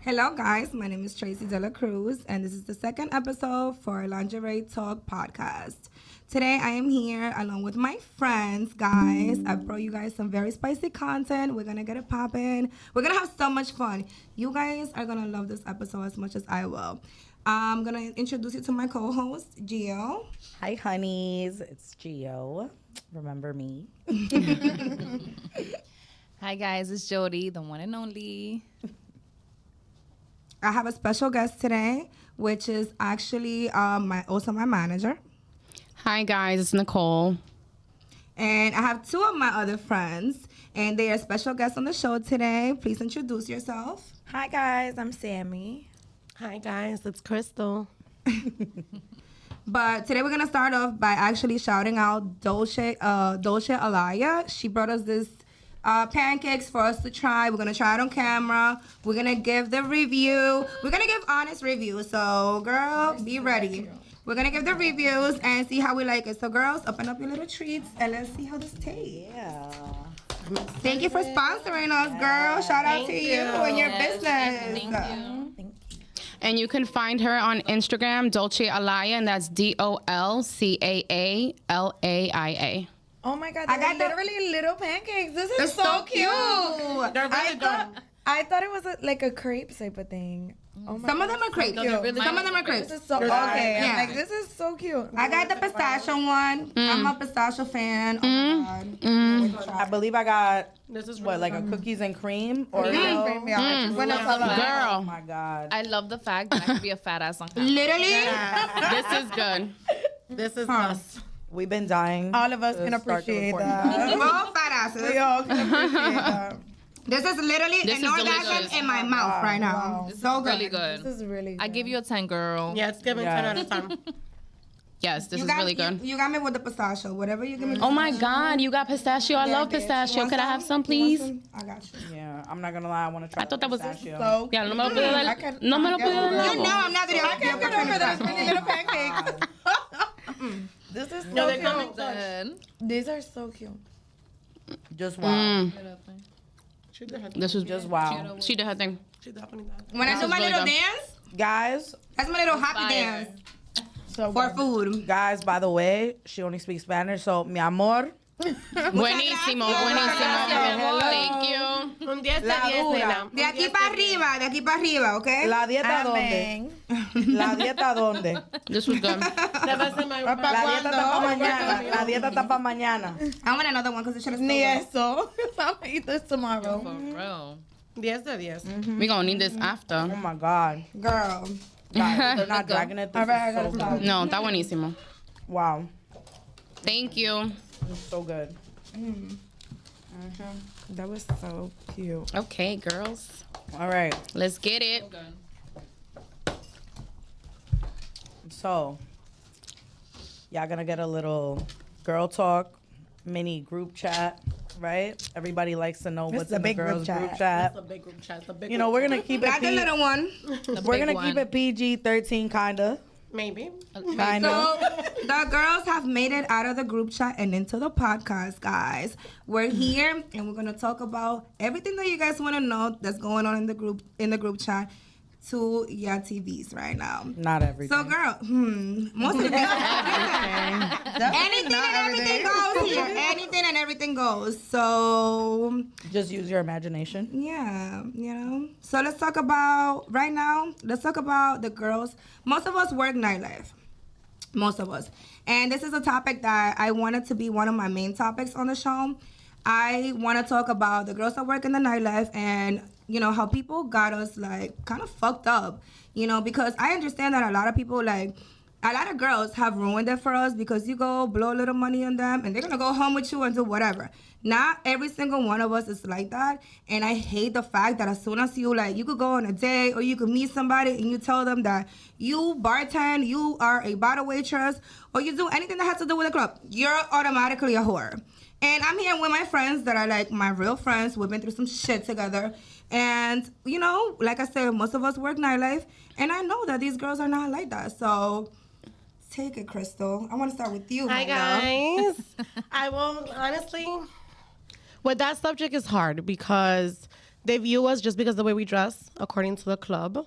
Hello, guys. My name is Tracy De La Cruz, and this is the second episode for Lingerie Talk podcast. Today, I am here along with my friends, guys. I brought you guys some very spicy content. We're going to get it popping. We're going to have so much fun. You guys are going to love this episode as much as I will. I'm going to introduce you to my co-host, Gio. Hi, honeys. It's Gio. Remember me. Hi, guys. It's Jody, the one and only. I have a special guest today, which is actually also my manager. Hi guys, it's Nicole. And I have two of my other friends, and they are special guests on the show today. Please introduce yourself. Hi guys, I'm Samie. Hi guys, it's Crystal. But today we're gonna start off by actually shouting out Dolce Alaya. She brought us this pancakes for us to try. We're gonna try it on camera. We're gonna give the review. We're gonna give honest reviews. So, girl, be ready. We're gonna give the reviews and see how we like it. So, girls, open up your little treats and let's see how this tastes. Yeah. Thank you for sponsoring us, girl. Shout out to you and your business. Thank you. And you can find her on Instagram, Dolce Alaya, and that's DOLCAALAIA. Oh my god, I got literally little pancakes. This is They're so cute. They're really good. I thought it was like a crepe type of thing. Oh my Some of them are crepes. they're really Some of them are crepes. This is so okay. Yeah. I'm like, this is so cute. I got the pistachio one. I'm a pistachio fan. Oh my God. I believe I got, This is like a cookies and cream? Or When it's all Oh Girl, my God. I love the fact that I can be a fat ass on camera. Literally. this is good. This is us. We've been dying. All of us to can start the appreciate recording. that. All fat asses. We all can appreciate that. This is literally This an is orgasm delicious. in my mouth right now. Wow. So good. Really good. This is really good. I give you a 10, girl. Yeah, it's giving Yeah. 10 out of 10. Yes, this You is got, really good. You got me with the pistachio. Whatever you give me. Oh my God, you got pistachio. I love bitch. pistachio. Want Could I have some, You want please? some? I got you. Yeah, I'm not gonna lie. I want to try. I thought that was pistachio. so Yeah, no me lo puedo I dar. can- No me lo I can puedo order dar. You know I'm not the I can't get over those mini little pancakes. This is so No, they're cute. coming. Then, These are so cute. Just wow. She did her This was Just wow. She did her thing. She definitely did. When I This do is my really little good. dance, Guys, that's my little happy fire. dance So for good. food. guys, by the way, she only speaks Spanish, so mi amor. Buenísimo, buenísimo. Thank you. Un 10 de La 10, dura. nena. De aquí para arriba, ¿ok? La dieta Amén. dónde? La dieta dónde? This was good. That was in my La dieta está para mañana. La dieta está para mañana. I want another one because it should have Ni eso. I'm gonna eat this tomorrow. for real. 10 de 10. We gonna need this after. Oh my God. Girl. Guys, they're not dragging it. This All right, I is gotta so stop. good. No, está buenísimo. Wow. Thank you. It's so good. That was so cute. Okay, girls. All right. Let's get it. So, y'all gonna get a little girl talk mini group chat, right? Everybody likes to know This what's is a in the big group girls chat. group chat. It's a big group chat. It's a big You know, we're gonna keep it Got the little one. we're gonna big keep one. it PG-13 kinda. Maybe. Kinda. So the girls have made it out of the group chat and into the podcast, guys. We're here and we're gonna talk about everything that you guys want to know that's going on in the group chat to your TVs right now. Not everything. So, girl, most of the anything and everything goes here. Anything and everything goes. So, Just use your imagination. yeah, you know. So let's talk about right now. Let's talk about the girls. Most of us work nightlife. Most of us. And this is a topic that I wanted to be one of my main topics on the show. I want to talk about the girls that work in the nightlife and, you know, how people got us, like, kind of fucked up, you know, because I understand that a lot of people, like, a lot of girls have ruined it for us because you go blow a little money on them and they're going to go home with you and do whatever. Not every single one of us is like that. And I hate the fact that as soon as you, like, you could go on a date or you could meet somebody and you tell them that you bartend, you are a bottle waitress, or you do anything that has to do with the club, you're automatically a whore. And I'm here with my friends that are, like, my real friends. We've been through some shit together. And, you know, like I said, most of us work nightlife. And I know that these girls are not like that. So take it, Crystal. I want to start with you. Hi, my love. guys. I will, honestly, with that subject is hard because they view us just because of the way we dress, according to the club,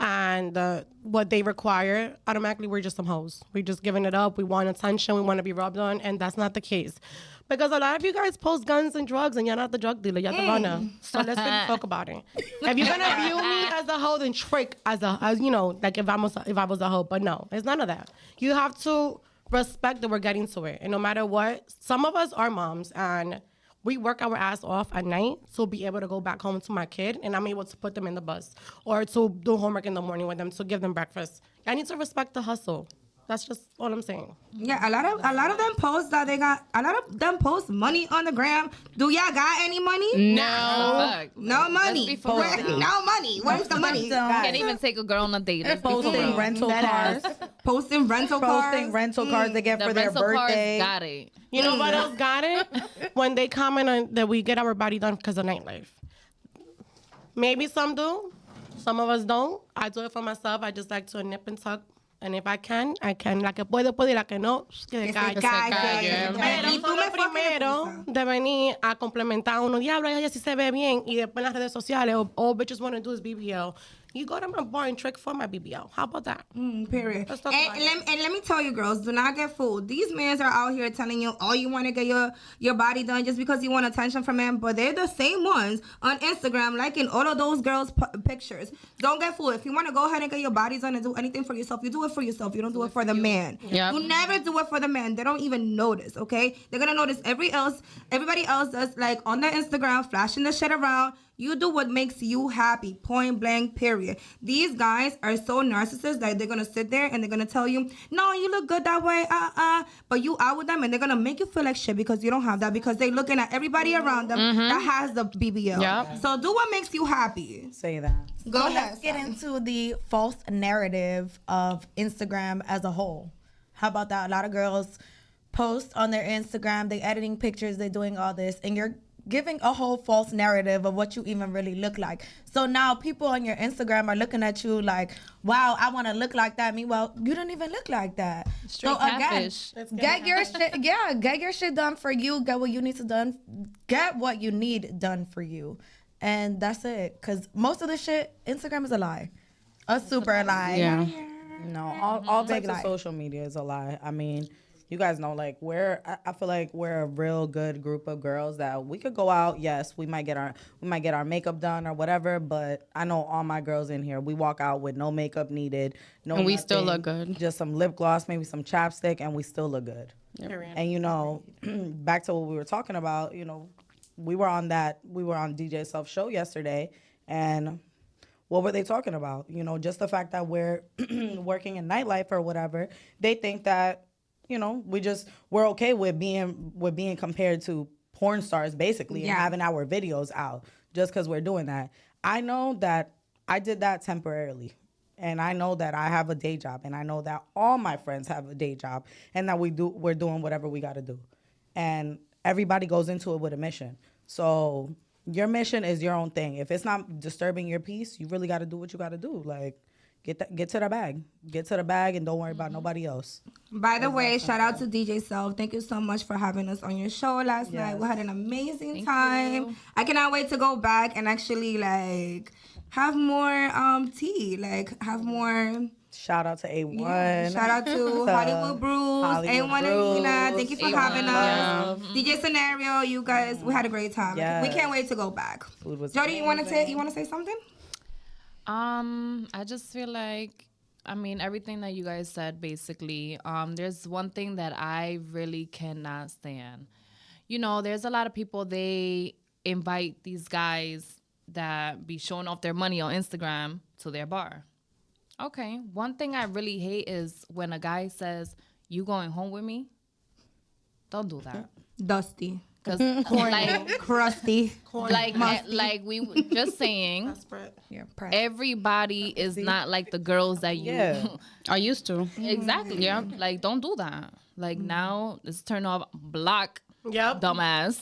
and what they require. Automatically, we're just some hoes. We're just giving it up. We want attention. We want to be rubbed on, and that's not the case. Because a lot of you guys post guns and drugs, and you're not the drug dealer. You're the runner. So let's really talk about it. If you're gonna view me as a hoe, then trick as you know, like if I was a hoe. But no, it's none of that. You have to respect that we're getting to it, and no matter what, some of us are moms, and we work our ass off at night to be able to go back home to my kid, and I'm able to put them in the bus or to do homework in the morning with them, to give them breakfast. I need to respect the hustle. That's just all I'm saying. Yeah, a lot of them post that they got. A lot of them post money on the gram. Do y'all got any money? Fuck. No money. Let's be for real. No money. Where's the money? Can't even take a girl on a date. Let's be for Posting real. rental cars. Posting rental cars. Posting rental cars they get The for their rental birthday. cars got it. You know what else got it? When they comment on that we get our body done because of nightlife. Maybe some do. Some of us don't. I do it for myself. I just like to nip and tuck. And if I can, I can. La que puedo, puedo, y la que no, que se calle. Pero Y tú son me los primeros de venir a complementar uno. Diablo, ella sí se ve bien. Y después en las redes sociales, all bitches want to do is BBL. You go to my bar and trick for my BBL. How about that? Period. Let's talk And, about and let me tell you, girls, do not get fooled. These men are out here telling you, oh, you want to get your body done just because you want attention from men, but they're the same ones on Instagram liking all of those girls' pictures. Don't get fooled. If you want to go ahead and get your body done and do anything for yourself, you do it for yourself. You don't do it for the man. Yep. You never do it for the man. They don't even notice, okay? They're going to notice everybody else does, like, on their Instagram, flashing the shit around. You do what makes you happy, point blank, period. These guys are so narcissist that they're going to sit there and they're going to tell you, no, you look good that way, but you out with them and they're going to make you feel like shit because you don't have that, because they're looking at everybody around them that has the BBL. Yep. So do what makes you happy. Say that. Go So ahead. let's get into the false narrative of Instagram as a whole. How about that? A lot of girls post on their Instagram, they're editing pictures, they're doing all this, and you're giving a whole false narrative of what you even really look like. So now people on your Instagram are looking at you like, wow, I want to look like that. Meanwhile, you don't even look like that. Straight so again, catfish. get your shit, get your shit done for you. Get what you need to done. Get what you need done for you. And that's it. Because most of the shit, Instagram is a lie. A super lie. Yeah. No, all Big types of lie. social media is a lie. I mean, you guys know, like, I feel like we're a real good group of girls that we could go out. Yes, we might get our makeup done or whatever, but I know all my girls in here, we walk out with no makeup needed, no And we still nothing, look good. just some lip gloss, maybe some chapstick, and we still look good. And you know, back to what we were talking about, you know, we were on DJ Self show yesterday, and what were they talking about? You know, just the fact that we're working in nightlife or whatever, they think that, you know, we're okay with being compared to porn stars, basically, and having our videos out just because we're doing that. I know that I did that temporarily, and I know that I have a day job, and I know that all my friends have a day job, and that we're doing whatever we got to do, and everybody goes into it with a mission. So your mission is your own thing. If it's not disturbing your peace, you really got to do what you got to do. Like, get to the bag, and don't worry about nobody else. By the way, shout out to DJ Self. Thank you so much for having us on your show last night. We had an amazing time. you. I cannot wait to go back and actually like have more tea, like have more. Shout out to A1. Shout out to Hollywood Brews, Hollywood A1 Brews. and Nina. Thank you for A1 having us. love. DJ Scenario, you guys, we had a great time. Yes. We can't wait to go back. Food was Jody, you want to say something? I just feel like, I mean, everything that you guys said, basically. There's one thing that I really cannot stand. You know, there's a lot of people, they invite these guys that be showing off their money on Instagram to their bar. Okay, one thing I really hate is when a guy says, "You going home with me?" Don't do that. Dusty. Cause like, Crusty. like we were just saying, You're proud. everybody is not like the girls that you I used to. exactly. Yeah. Like, don't do that. Like, now let's turn off, block Yep. Dumbass.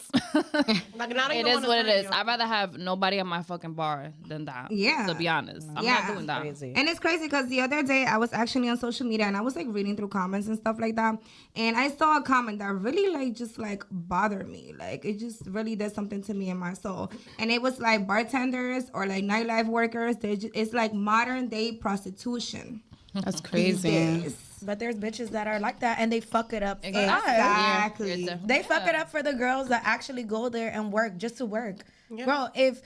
Like, not It even is wanna what it serve is. you. I'd rather have nobody at my fucking bar than that. Yeah. To be honest. I'm Yeah. not doing that. Crazy. And it's crazy because the other day I was actually on social media and I was like reading through comments and stuff like that. And I saw a comment that really like just like bothered me. Like it just really did something to me in my soul. And it was like bartenders or like nightlife workers. It's like modern day prostitution. That's these crazy. days. But there's bitches that are like that and they fuck it up. for us. Exactly. Yeah. They fuck it up for the girls that actually go there and work just to work. Yeah. Bro, if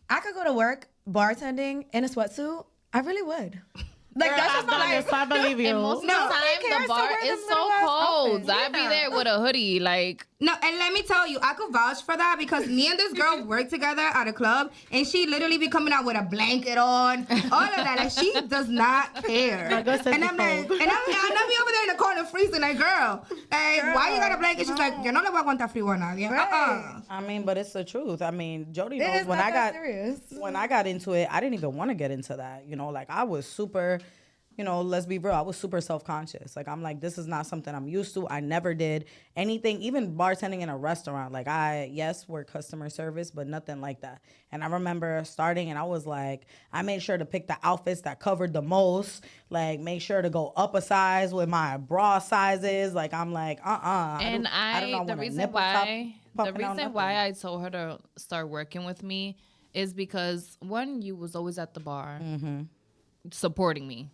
I could go to work bartending in a sweatsuit, I really would. Like, Girl, that's just my life. I believe you. And most of No, the time, who cares the to bar wear is them so little ass cold. outfits? I'd be there with a hoodie, like. No, and let me tell you, I could vouch for that because me and this girl work together at a club, and she literally be coming out with a blanket on, all of that. Like she does not care. And I'm like, and I be over there in the corner freezing, like, girl, why you got a blanket? She's like, yo no le voy a aguantar frío a nadie. I mean, but it's the truth. I mean, Jody It knows is when not I that got serious. when I got into it, I didn't even want to get into that. You know, like I was super, you know, let's be real, I was super self-conscious. Like I'm like, this is not something I'm used to. I never did anything, even bartending in a restaurant. Like yes, work customer service, but nothing like that. And I remember starting and I was like, I made sure to pick the outfits that covered the most, like make sure to go up a size with my bra sizes. Like I'm like, And the reason why I told her to start working with me is because one, you was always at the bar supporting me.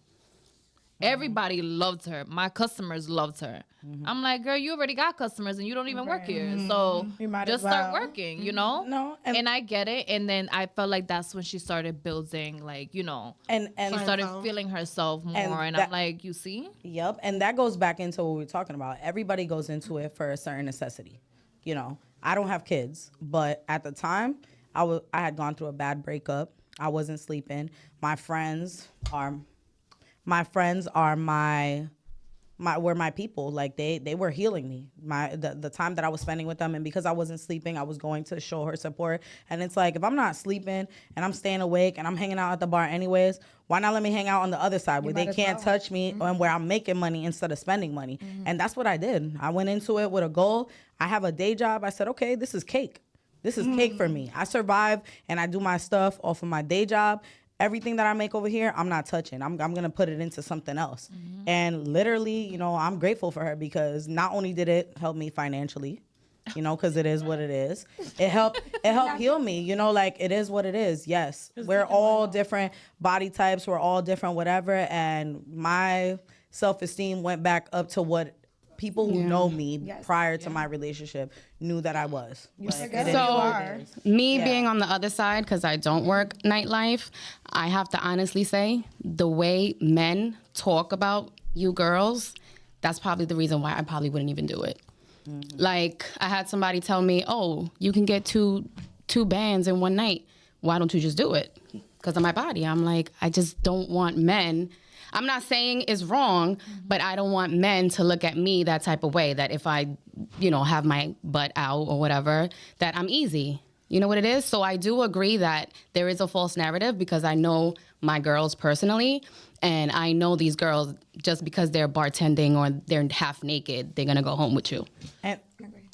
Everybody loved her. My customers loved her. I'm like, girl, you already got customers and you don't even work here. So You might just as start well. working, you know? No, and I get it. And then I felt like that's when she started building, like, you know, and she started feeling herself more. And I'm like, you see? Yep, and that goes back into what we were talking about. Everybody goes into it for a certain necessity. You know, I don't have kids, but at the time, I had gone through a bad breakup. I wasn't sleeping. My friends are my were my people. Like they were healing me. The time that I was spending with them, and because I wasn't sleeping, I was going to show her support. And it's like, if I'm not sleeping and I'm staying awake and I'm hanging out at the bar anyways, why not let me hang out on the other side where they can't touch me and where I'm making money instead of spending money? And that's what I did. I went into it with a goal. I have a day job. I said, okay, this is cake. This is cake for me. I survive and I do my stuff off of my day job. Everything that I make over here, I'm not touching. I'm going to put it into something else. And literally, you know, I'm grateful for her because not only did it help me financially, you know, because it is what it is. It helped heal me, you know, like it is what it is. Yes, we're all different body types. We're all different, whatever. And my self-esteem went back up to what people who know me prior to my relationship knew that I was. Me being on the other side, because I don't work nightlife, I have to honestly say the way men talk about you girls, that's probably the reason why I probably wouldn't even do it. Like I had somebody tell me, oh, you can get two bands in one night. Why don't you just do it? Because of my body. I'm like, I just don't want men. I'm not saying it's wrong, but I don't want men to look at me that type of way, that if I, you know, have my butt out or whatever, that I'm easy. You know what it is? So I do agree that there is a false narrative because I know my girls personally, and I know these girls, just because they're bartending or they're half naked, they're going to go home with you. And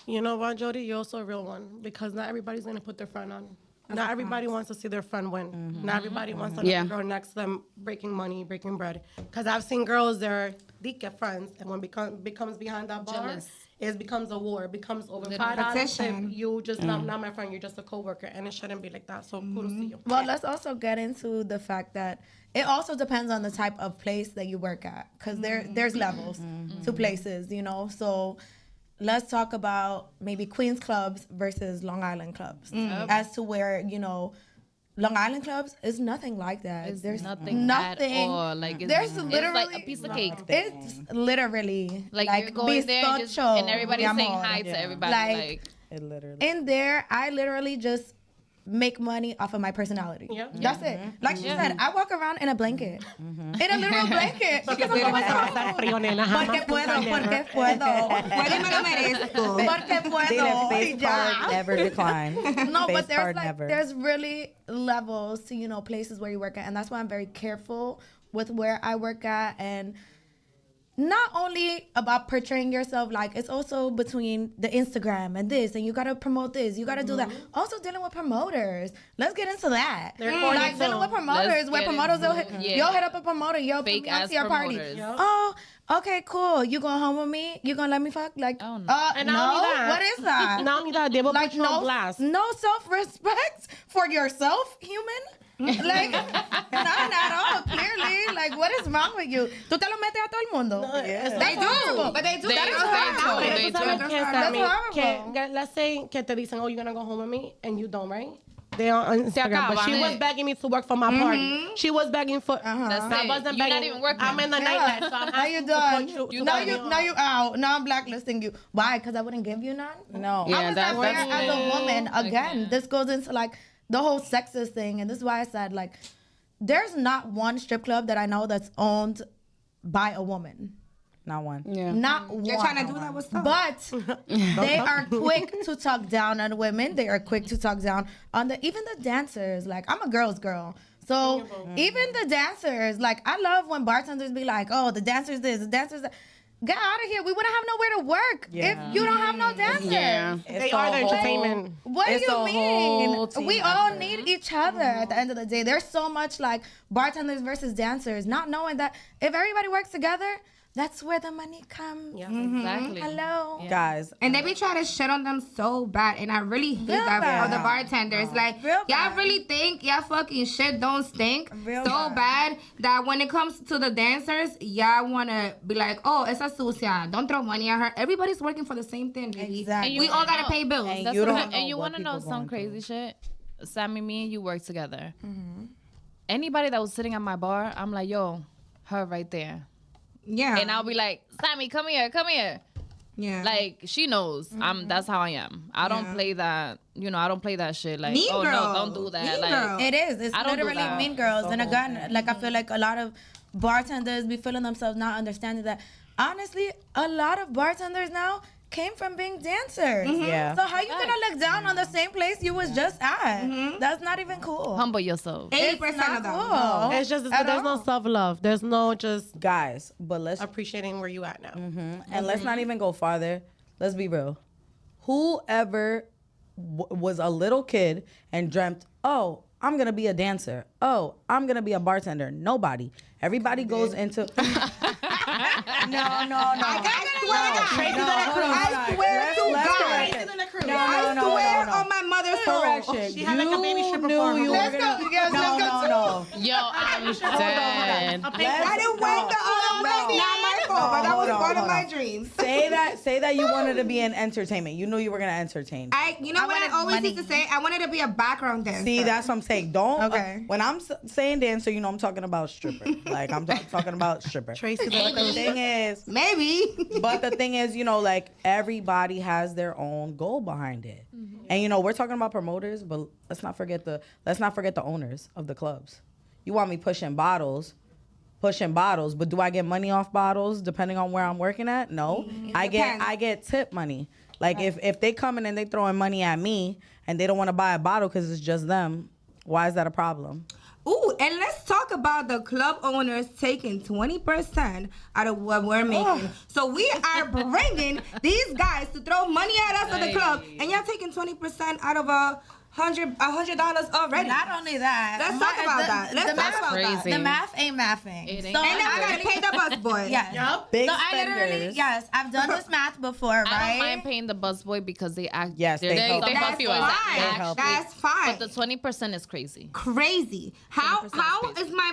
You know what, Jody? You're also a real one because not everybody's going to put their friend on. Not everybody wants to see their friend win. Not everybody wants to girl next to them breaking money, breaking bread. Because I've seen girls, they're get friends, and when becomes behind that bar, it becomes a war. It becomes over $5. If you just not my friend, you're just a coworker, and it shouldn't be like that. So kudos to you. Well, let's also get into the fact that it also depends on the type of place that you work at, because there's levels to places, you know. So let's talk about maybe Queens clubs versus Long Island clubs, as to where, you know, Long Island clubs is nothing like that. It's there's nothing at all. Like there's literally it's like a piece of cake. It's literally Like you're going there and everybody's saying hi to everybody. Like it literally. in there, I literally just make money off of my personality. Yep. That's it. Like she said, I walk around in a blanket. In a literal blanket. Because I'm porque puedo. Porque me lo merezco. Porque puedo. Dile, face Y ya. card never decline. No, Face but there's card like never. there's really levels to, you know, places where you work at, and that's why I'm very careful with where I work at. And not only about portraying yourself, like it's also between the Instagram and this, and you gotta promote this, you gotta do that. Also dealing with promoters. Let's get into that. Like dealing with promoters, where promoters you'll hit up a promoter, yo, put me out to your party. Oh, okay, cool. You going home with me? You gonna let me fuck? Like, and no. not only that, What is that? Not only that, they will put you on blast. No self-respect for yourself, human. Like, none at all, clearly. Like, what is wrong with you? Tú te lo metes a todo el mundo. They do. But they do. That's horrible. Let's say que te dicen, oh, you're going to go home with me, and you don't, right? They on Instagram, but she was begging me to work for my party. She was begging for. I wasn't begging. You're not even working. I'm in the nightlife, so I'm now you done. Now you out. Now I'm blacklisting you. Why? Because I wouldn't give you none. No. I was aware as a woman. Again, this goes into like the whole sexist thing, and this is why I said like, there's not one strip club that I know that's owned by a woman. Not one. Yeah. Not one. You're trying to do that with stuff. But they are quick to talk down on women. They are quick to talk down on even the dancers. Like, I'm a girl's girl. So even the dancers, like, I love when bartenders be like, oh, the dancers this, the dancers that. Get out of here. We wouldn't have nowhere to work if you don't have no dancers. Yeah. They are the entertainment. What do you mean? We all effort. need each other at the end of the day. There's so much like bartenders versus dancers, not knowing that if everybody works together, that's where the money comes. Yeah. Exactly. Hello. Yeah. Guys. And they be trying to shit on them so bad. And I really hate that for the bartenders. Like, Real y'all bad. really think y'all fucking shit don't stink Real so bad that when it comes to the dancers, y'all want to be like, oh, esa sucia. Don't throw money at her. Everybody's working for the same thing, baby. Exactly. We all got to pay bills. And That's you what don't I'm- know and you what want to know people some going crazy shit? Sammy, me and you work together. Anybody that was sitting at my bar, I'm like, yo, her right there. Yeah. And I'll be like, Sammy, come here, come here. yeah. Like, she knows. That's how I am. I don't play that, I don't play that shit. Like, Mean oh, Girl. no, don't do that. Mean Like, Girl. It is. It's I don't do literally that. Mean Girls. And again, like I feel like a lot of bartenders be feeling themselves not understanding that. Honestly, a lot of bartenders now came from being dancers. Yeah. So how you gonna look down on the same place you was just at? That's not even cool. humble yourself. 80% not of them. cool. It's just At there's no all. self-love. There's no just Guys, but let's appreciating where you at now. and let's not even go farther. Let's be real. Whoever was a little kid and dreamt, oh, I'm gonna be a dancer. Oh, I'm gonna be a bartender. Nobody. Everybody goes into. No. I swear to God. I swear on my mother's soul. Correction. She had like a baby stripper knew for her. you were Let's gonna. go, girls, let's go. No. Yo, I'm dead. I didn't wake the other way. Not my fault, but that was one of my dreams. Say that you wanted to be in entertainment. You knew you were gonna entertain. You know what I wanted always money. used to say? I wanted to be a background dancer. See, that's what I'm saying. Don't. Okay. When I'm saying dancer, I'm talking about stripper. Like I'm talking about stripper. Tracy, But the thing is, Maybe. but the thing is, like everybody has their own goal behind it. And we're talking about promoters, but let's not forget the owners of the clubs. You want me pushing bottles, but do I get money off bottles depending on where I'm working at? No. I get tip money. Like if they come in and they throwing money at me and they don't want to buy a bottle because it's just them, why is that a problem? Ooh, and let's talk about the club owners taking 20% out of what we're making. So we are bringing these guys to throw money at us at the club, and y'all taking 20% out of $100 already. Not only that. Let's talk about that. Let's talk about that. crazy. The math ain't mathing. It ain't. So And then I gotta pay the bus boy. Yes. Yup. Big So I literally, spenders. I've done this math before, I right? don't mind paying the busboy because they act. Yes, they help. They help That's you out. fine. help. That's fine. But the 20% is crazy. Crazy. How 20% is my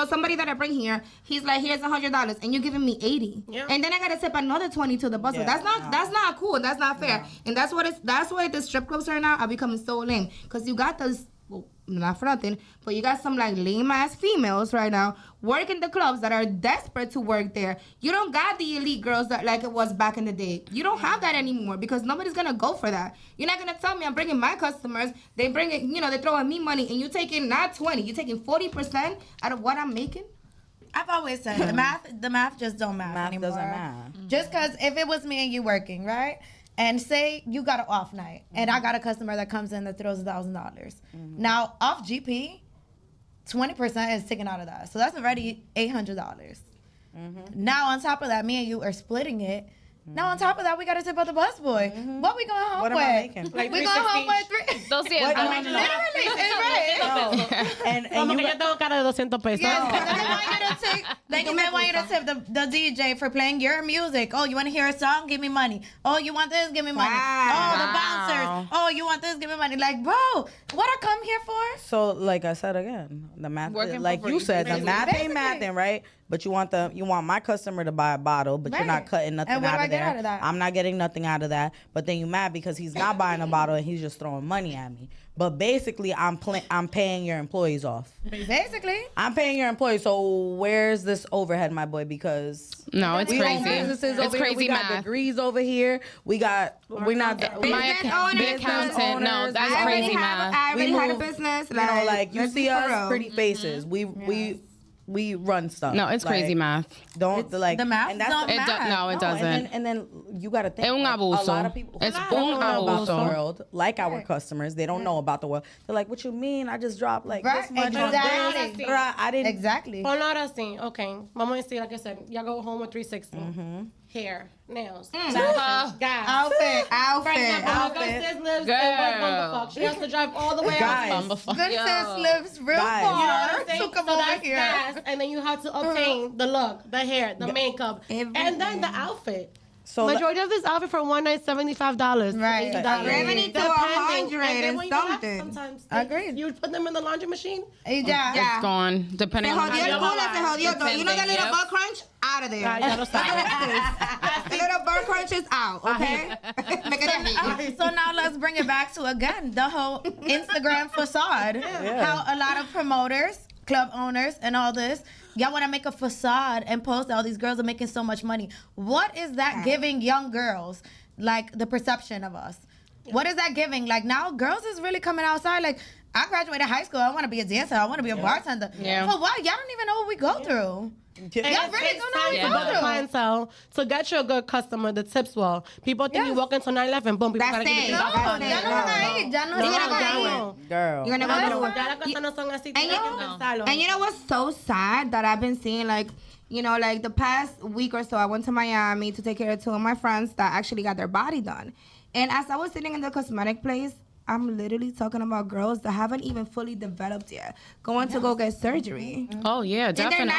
somebody that I bring here? He's like, here's $100, and you're giving me 80, Yeah. and then I gotta tip another 20 to the bus. Yeah, That's not cool. That's not fair. And that's why the strip clubs right now are becoming so lame, because you got those. Well, not for nothing, but you got some like lame ass females right now working the clubs that are desperate to work there. You don't got the elite girls that like it was back in the day. You don't have that anymore because nobody's gonna go for that. You're not gonna tell me I'm bringing my customers. They bring it, they're throwing me money, and you taking not 20, you're taking 40% out of what I'm making. I've always said the math just don't math anymore. Doesn't matter. Just because if it was me and you working, right? And say you got an off night, and I got a customer that comes in that throws $1,000. Now off GP, 20% is taken out of that, so that's already $800. Now on top of that, me and you are splitting it. Now on top of that, we got to tip up the busboy. What we going home What am with? I making? Like We going home with 3. Don't see it. Literally, it's right. And Como you que yo tengo cara de 200 pesos. Yes, they want you to tip the DJ for playing your music. Oh, you want to hear a song? Give me money. Oh, you want this? Give me money. Wow. Oh, the bouncers. Oh, you want this? Give me money. Like, bro, what I come here for? So, like I said again, the math, Working like for you free. said, the math ain't Basically. mathing, right? But you want my customer to buy a bottle, but you're not Right. cutting nothing And what out do I of get there. out of that? I'm not getting nothing out of that. But then you mad because he's not buying a bottle and he's just throwing money at me. But basically, I'm paying your employees off. Basically. I'm paying your employees. So where's this overhead, my boy? Because No, it's we own crazy. businesses It's over here. We crazy got math. degrees over here. We're not. My Business owners, the accountant. No, owners, that's we crazy I math. already had a move, business. You know, like you let's see be for us, real. pretty faces. We run stuff. No, it's crazy Like, math. Don't like the math and that's don't the- matter. No, it doesn't. And then you got to think. Es un like, abuso. A lot of people Es who don't un know about the abuso. world, like our customers, they don't know about the world. They're like, "What you mean? I just dropped like Right, this much on exactly. this." Right, I didn't. Exactly. Ponlo ahora sí. Okay. Vamos a decir, like I said, y'all go home with 360. Hair, nails, gas. Outfit. For example, my good sis lives in West Bumblefuck. She has to drive all the way Guys. out. Good sis lives real Guys. far. You know what I'm saying? So come So over that's here. gas, and then you have to obtain the look, the hair, the makeup, and then the outfit. So Majority of this outfit for one night, $75, Right. $80. 70 to Depending. 100 And then and when you have something. sometimes Agreed. you put them in the laundry machine. Yeah. It's gone, depending Se on jodió el Yo, culo, se jodió todo. You know that little Yep. butt crunch? Out of there. Ya lo sabes. The little butt crunch is out, okay? Make it easy. So now let's bring it back to, again, the whole Instagram facade. How a lot of promoters, club owners, and all this, y'all want to make a facade and post all these girls are making so much money. What is that giving young girls, like the perception of us? What is that giving? Like now girls is really coming outside like, I graduated high school. I want to be a dancer. I want to be a bartender. Yeah. For what? Y'all don't even know what we go through. Y'all really don't know what we to go build a through. clientele to get you a good customer that tips well. People think you walk into Nightlife and boom, people That's gotta give it. you No, $3. Y'all know what I eat. Y'all know You're what gonna I go eat. No. girl. You're gonna go Ya las cosas no son así. And tienes que you- pensarlo. And you know what's so sad that I've been seeing, like, you know, like the past week or so, I went to Miami to take care of 2 of my friends that actually got their body done. And as I was sitting in the cosmetic place, I'm literally talking about girls that haven't even fully developed yet, going to go get surgery. Oh yeah, And they're definitely.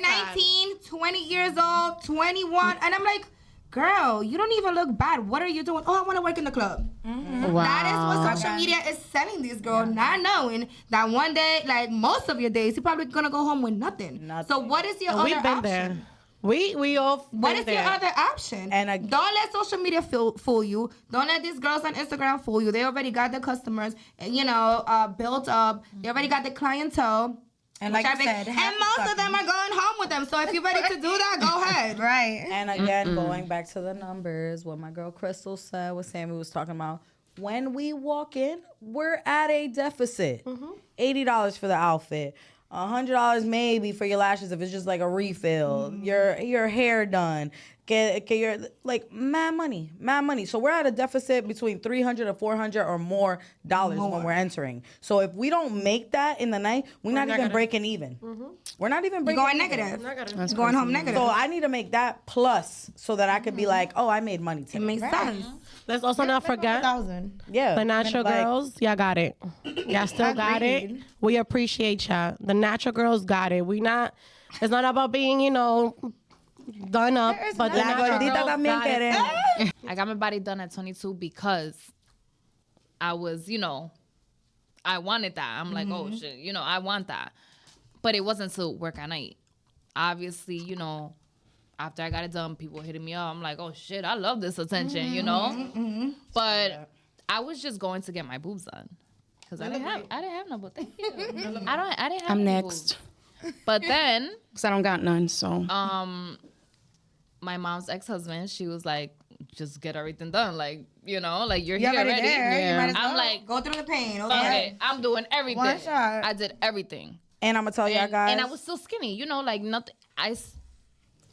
19, 20 years old, 21. And I'm like, girl, you don't even look bad. What are you doing? Oh, I want to work in the club. Wow. That is what social media is selling these girls, not knowing that one day, like most of your days, you're probably going to go home with nothing. So what is your And other we've been option? there. We all What been is there. your other option? And don't let social media fool you. Don't let these girls on Instagram fool you. They already got the customers, you know, built up. They already got the clientele. And like which I I think- said, half and most the of them are going home with them. So if you're ready to do that, go ahead. Right. And again, going back to the numbers, what my girl Crystal said, what Samie was talking about. When we walk in, we're at a deficit. $80 for the outfit. $100 maybe for your lashes if it's just like a refill. Your hair done. Get your like mad money. So we're at a deficit between $300 to $400 or more dollars when we're entering. So if we don't make that in the night, we're not even breaking even. We're not even You're breaking going even. negative. You're going home negative. So I need to make that plus so that I could be like, oh, I made money today. It makes sense. Let's also not forget 1,000. Yeah. the natural Like, girls. Y'all got it. Y'all still got it. Agreed. We appreciate y'all. The natural girls got it. It's not about being, you know, done up, There is but the La natural gordita girls también got it. quiere. I got my body done at 22 because I was, you know, I wanted that. I'm like, oh shit, you know, I want that. But it wasn't to work at night. Obviously, you know, after I got it done, people hitting me up. I'm like, oh shit, I love this attention, you know? But I was just going to get my boobs done. Because I didn't have no boobs. Thank you. I didn't have I'm no next. boobs. But then Because I don't got none, so. my mom's ex-husband, she was like, just get everything done. Like, you know, like you're You're here already already. there. You might as I'm well like, Go through the pain. okay, I'm doing everything. One shot. I did everything. And I'm gonna tell y'all And, guys. and I was still skinny, you know, like nothing.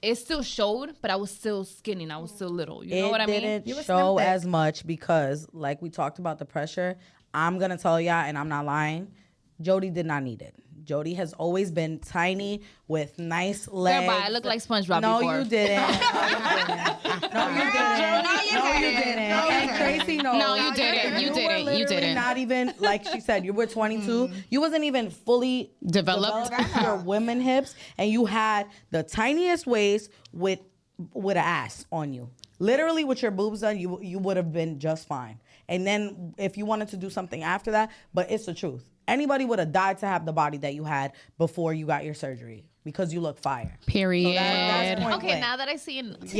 It still showed, but I was still skinny and I was still little. You know what I mean? It didn't show as much because, like we talked about the pressure, I'm gonna tell y'all, and I'm not lying, Jody did not need it. Jody has always been tiny with nice legs. Girl, I look like SpongeBob No, before. you didn't. No, you didn't. No, you didn't. And Tracy, no. No, you didn't. You were didn't. You literally didn't. Not even, like she said, you were 22. You wasn't even fully Developed. your women hips, and you had the tiniest waist with an ass on you. Literally, with your boobs done, you would have been just fine. And then if you wanted to do something after that, but it's the truth. Anybody would have died to have the body that you had before you got your surgery because you look fire. Period. So that's point Okay, blank. now that I see, Yeah, now you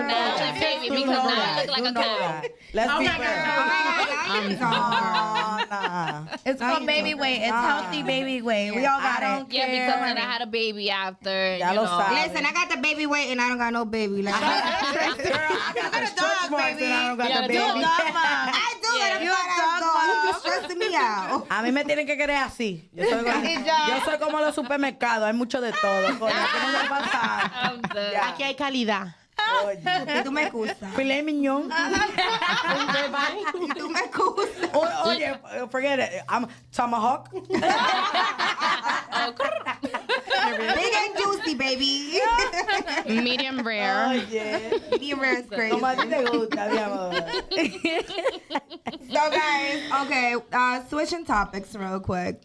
know that that. baby, You because know now I that. look like You a know cow. that. Let's be fair. Nah. It's called baby weight. It's healthy baby weight. We all got it. Yeah, because then I had a baby after. Ya you lo know. sabes. Listen, I got the baby weight and I don't got no baby. Like, Girl, I got the stretch marks and I don't got the baby. I do got a fat ass dog. You be stressing me out. A mí me tienen que querer así. Yo soy como los supermercados, hay mucho de todo. Coño, aquí no me pasa. I'm done. Ya. Aquí hay calidad. Y tú me excusas. Filet mignon. Y tú me excusas. Oye, forget it. I'm tomahawk. Big and juicy, baby. Medium rare. Oye. Medium rare is crazy. Como a ti te gusta, mi amor. So guys, okay, switching topics real quick.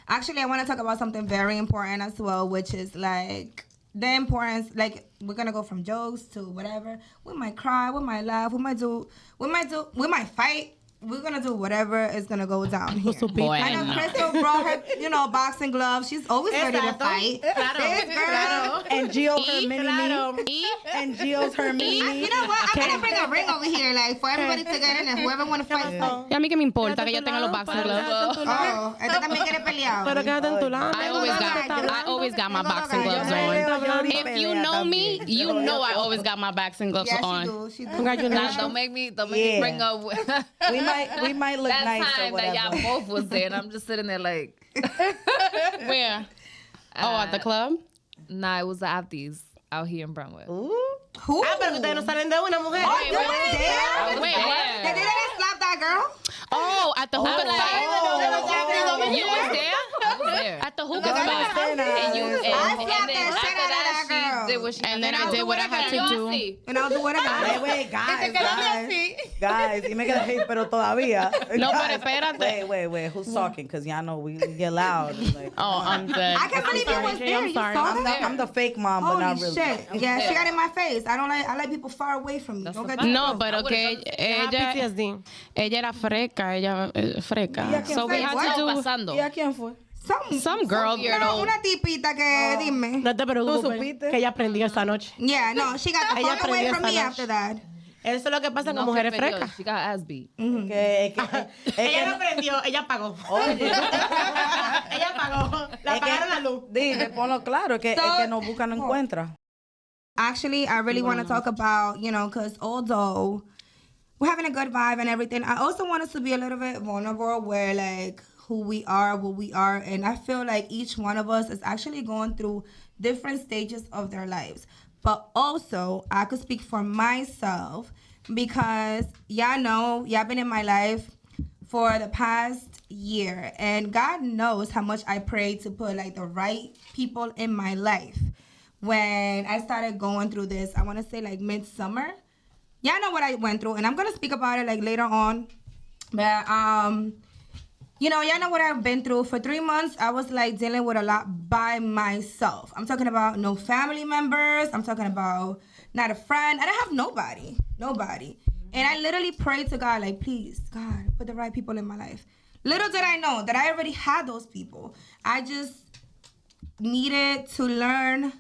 Actually, I want to talk about something very important as well, which is like the importance. Like, we're gonna go from jokes to whatever. We might cry, we might laugh, we might fight. We're gonna do whatever is gonna go down here. I know Crystal brought her, boxing gloves. She's always ready to fight. This girl. And Gio's her mini-me. And Gio's her mini-me. You know what? I'm gonna bring a ring over here, like, for everybody to get in and whoever wanna fight. Y a mí que me importa que yo tenga los boxing gloves. Oh, esta también quiere pelear. Pero quédate en tu lado. I always got my boxing gloves on. If you know me, you know I always got my boxing gloves Yeah, on. she do. Congratulations. Don't make me bring up We might look that nice or time that whatever. y'all both was there, and I'm just sitting there like. Where? Oh, at the club? Nah, it was the Apties out here in Brentwood. Who? Ah, pero ustedes no salen de una mujer. Oh, you were there? Wait, They where? didn't slap that girl? Oh, at the hookah spot. You was there? I was there. At the hookah spot. And you and slapped then the shit after out of that, that girl. she did what she And then I did what I had to do. And I'll do whatever. Wait, guys, y me quedé, hey, pero todavía. No, Guys, pero espérate. Wait, who's talking? Because y'all know we get loud. Like, Oh, I'm dead. I can't believe you was there. I'm You sorry. saw that? I'm the fake mom, but Holy not really. shit. Yeah, she got in my face. I like people far away from me. Don't get No, pero que ella PTSD. era freca, freca. So we had to do pasando. ¿Y a quién fue? some girl. Una tipita que, dime. No te preocupes. supiste? Que ella aprendió esta noche. Yeah, no, she got the Ella fuck away aprendió from me esta noche. after that. Eso es lo que pasa con No, mujeres que perdió. frescas. She got ass beat. Ella no aprendió, ella pagó. Ella pagó. La pagaron la luz. Dile, ponlo claro, que el que no busca no encuentra. Actually, I really want to talk about, because although we're having a good vibe and everything, I also want us to be a little bit vulnerable where, like, who we are, what we are. And I feel like each one of us is actually going through different stages of their lives. But also, I could speak for myself because y'all know, y'all been in my life for the past year. And God knows how much I pray to put, like, the right people in my life. When I started going through this, I want to say, like, midsummer. Y'all know what I went through. And I'm going to speak about it, like, later on. But, y'all know what I've been through. For 3 months, I was, like, dealing with a lot by myself. I'm talking about no family members. I'm talking about not a friend. I don't have nobody. Nobody. And I literally prayed to God, like, please, God, put the right people in my life. Little did I know that I already had those people. I just needed to learn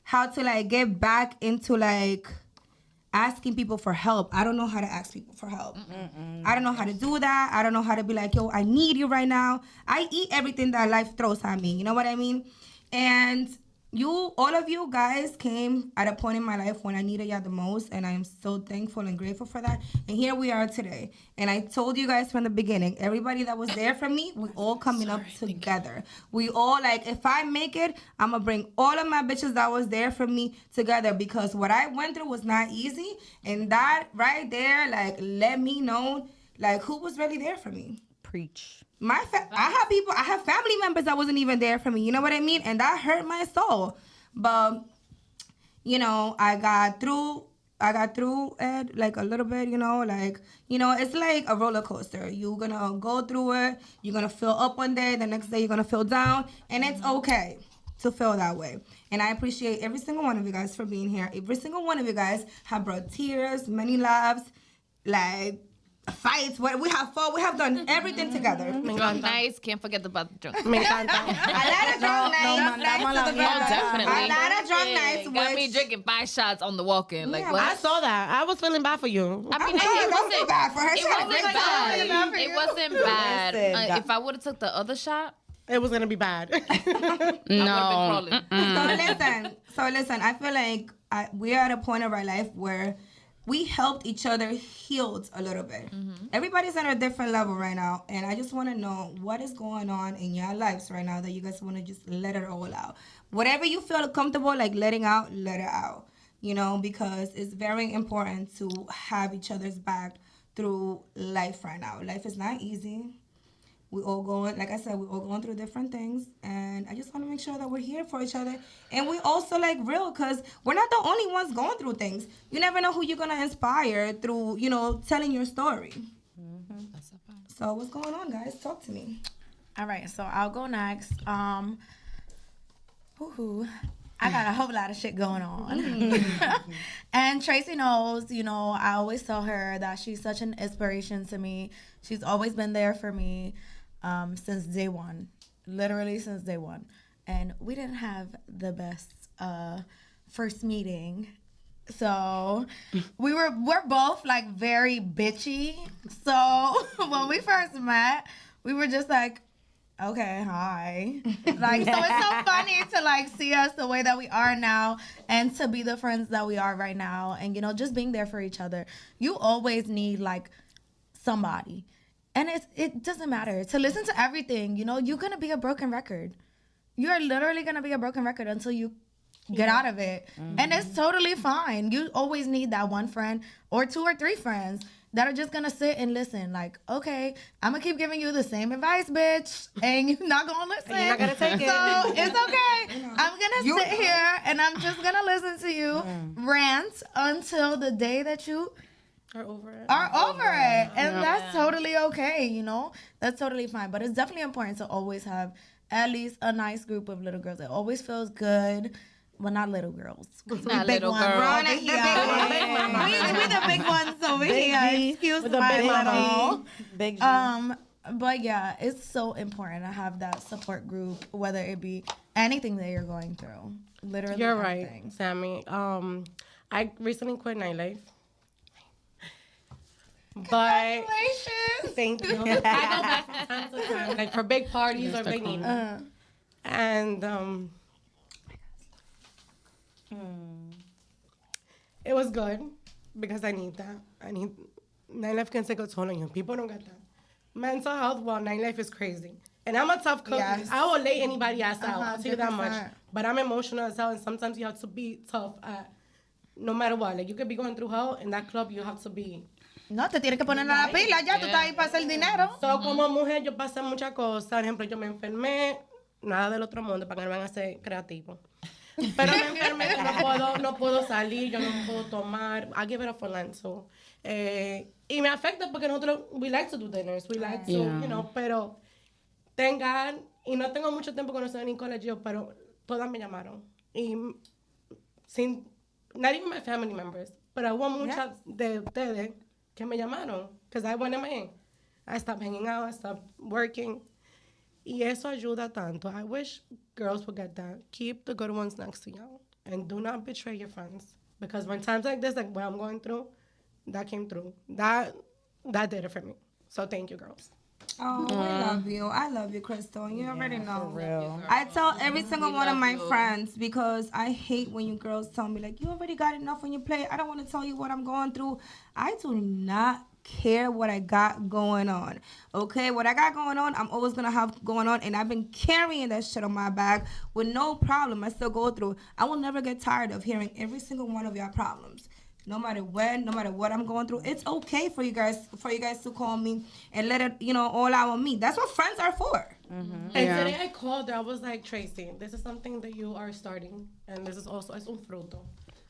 how to, like, get back into, like, asking people for help. I don't know how to ask people for help. I don't know how to do that. I don't know how to be like, yo, I need you right now. I eat everything that life throws at me. You know what I mean? And all of you guys came at a point in my life when I needed y'all the most, and I am so thankful and grateful for that. And here we are today. And I told you guys from the beginning, everybody that was there for me, we all coming up together. We all, like, if I make it, I'm gonna bring all of my bitches that was there for me together, because what I went through was not easy. And that right there, like, let me know, like, who was really there for me. Preach. I have family members that wasn't even there for me. You know what I mean? And that hurt my soul. But you know, I got through it like a little bit, you know, it's like a roller coaster. You're gonna go through it, you're gonna feel up one day, the next day you're gonna feel down, and it's okay to feel that way. And I appreciate every single one of you guys for being here. Every single one of you guys have brought tears, many laughs, like fights. We have fought. We have done everything together. Drunk nights. Can't forget about the drunk. A lot of drunk nights. Definitely. A lot of drunk nights. Got me drinking 5 shots on the walk-in. Like what? I saw that. I was feeling bad for you. I mean, it wasn't bad for her. It wasn't bad. If I would have took the other shot, it was gonna be bad. No. So listen. I feel like we are at a point of our life where we helped each other heal a little bit. Mm-hmm. Everybody's on a different level right now, and I just want to know what is going on in your lives right now that you guys want to just let it all out. Whatever you feel comfortable like letting out, let it out. You know, because it's very important to have each other's back through life right now. Life is not easy. We all going, like I said, we're all going through different things, and I just want to make sure that we're here for each other, and we also like real, because we're not the only ones going through things. You never know who you're gonna inspire through, you know, telling your story. Mm-hmm. That's a fact. So what's going on, guys? Talk to me. All right, so I'll go next. I got a whole lot of shit going on. And Tracy knows, you know, I always tell her that she's such an inspiration to me. She's always been there for me since day one, literally since day one. And we didn't have the best first meeting. So we're both like very bitchy. So when we first met, we were just like, okay, hi. Like, so it's so funny to like see us the way that we are now and to be the friends that we are right now, and you know, just being there for each other. You always need like somebody, and it doesn't matter to listen to everything. You know, you're gonna be a broken record. You are literally gonna be a broken record until you get out of it. Mm-hmm. And it's totally fine. You always need that one friend or 2 or 3 friends that are just gonna sit and listen. Like, okay, I'm gonna keep giving you the same advice, bitch, and you're not gonna listen. And you're not gonna take it. So it's okay. I'm gonna sit here and I'm just gonna listen to you rant until the day that you are over it. And that's totally okay, you know? That's totally fine. But it's definitely important to always have at least a nice group of little girls. It always feels good. Well, not little girls. Not little girls. We're the big ones over here. Excuse my big but yeah, it's so important to have that support group, whether it be anything that you're going through. Literally, you're anything. right, Samie. I recently quit Nightlife. But thank you. I go back from time to time, like for big parties or big meetings. And it was good because I need that. Nightlife can take a toll on you. People don't get that. Mental health, well, nightlife is crazy. And I'm a tough cook. Yes. I will lay anybody ass out. I'll tell you that much. But I'm emotional as hell, and sometimes you have to be tough no matter what. Like, you could be going through hell, in that club, you have to be... No, te tienes que poner a la pila, ya tú estás ahí para hacer dinero. So, como mujer, yo pasé muchas cosas. Por ejemplo, yo me enfermé, nada del otro mundo, para que no van a ser creativos. Pero me enfermé, no puedo salir, yo no puedo tomar. I give it up for lunch, so. Y me afecta porque nosotros, we like to do dinners, we like to, you know, pero tengan, y no tengo mucho tiempo conociendo a Nicole y Gio, pero todas me llamaron. Y sin, not even my family members, pero hubo muchas de ustedes que me llamaron, because I went in. I stopped hanging out, I stopped working. Y eso ayuda tanto. I wish girls would get that. Keep the good ones next to you. And do not betray your friends. Because when times like this, like what I'm going through, that came through. That did it for me. So thank you, girls. Oh, I love you. I love you, Crystal. You already know. For real. I tell every single one of my friends, because I hate when you girls tell me, like, you already got enough on your plate. I don't want to tell you what I'm going through. I do not care what I got going on. Okay? What I got going on, I'm always going to have going on. And I've been carrying that shit on my back with no problem. I still go through. I will never get tired of hearing every single one of your problems. no matter when, no matter what I'm going through. It's okay for you guys to call me and let it, all out on me. That's what friends are for. And today I called her. I was like, Tracy, this is something that you are starting, and this is also es un fruto.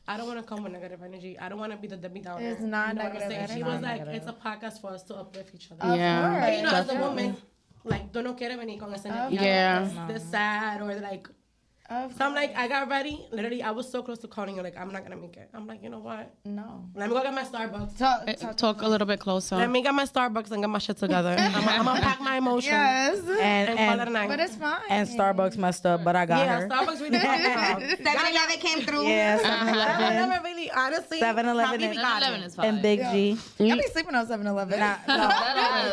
I don't want to come with negative energy. I don't want to be the Debbie Downer. It's not you know negative energy. She was like, negative. it's a podcast for us to uplift each other. Yeah. But you know, as a woman, like, tú no quieres venir con ese energía. Yeah. This sad or like. So I'm like, I got ready. Literally, I was so close to calling you. Like, I'm not gonna make it. I'm like, you know what? No. Let me go get my Starbucks. Talk a little bit closer. Let me get my Starbucks and get my shit together. I'm gonna pack my emotions. Yes. And call it a night. But it's fine. And Starbucks messed up, but I got Yeah, her. Starbucks really fucked up. 7-Eleven came through. Yeah, I 7-Eleven. never really, honestly. 7-Eleven probably and- got 7-Eleven it. is fine. And Big G. Y'all be sleeping on 7-Eleven. No,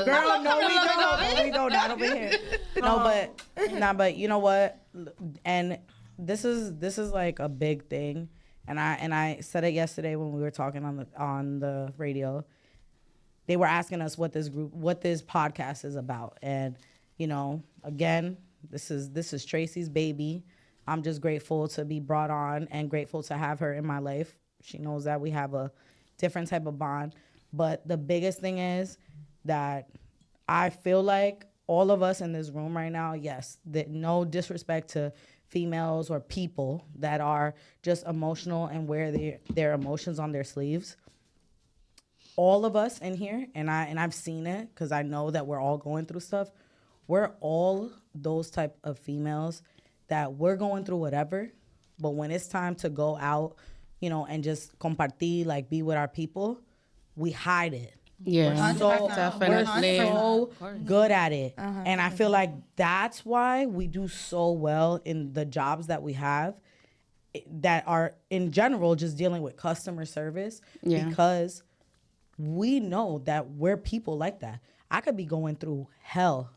girl, no, we don't. No, we don't. Not over here. No, but you know what? And this is like a big thing, and I said it yesterday when we were talking on the radio. They were asking us what this podcast is about, and again, this is Tracy's baby. I'm just grateful to be brought on and grateful to have her in my life. She knows that we have a different type of bond, but the biggest thing is that I feel like all of us in this room right now, yes, that no disrespect to females or people that are just emotional and wear their emotions on their sleeves. All of us in here, and I've seen it because I know that we're all going through stuff. We're all those type of females that we're going through whatever, but when it's time to go out, and just compartir, like be with our people, we hide it. Yeah, We're so good at it. And I feel like that's why we do so well in the jobs that we have that are in general just dealing with customer service, because we know that we're people like that. I could be going through hell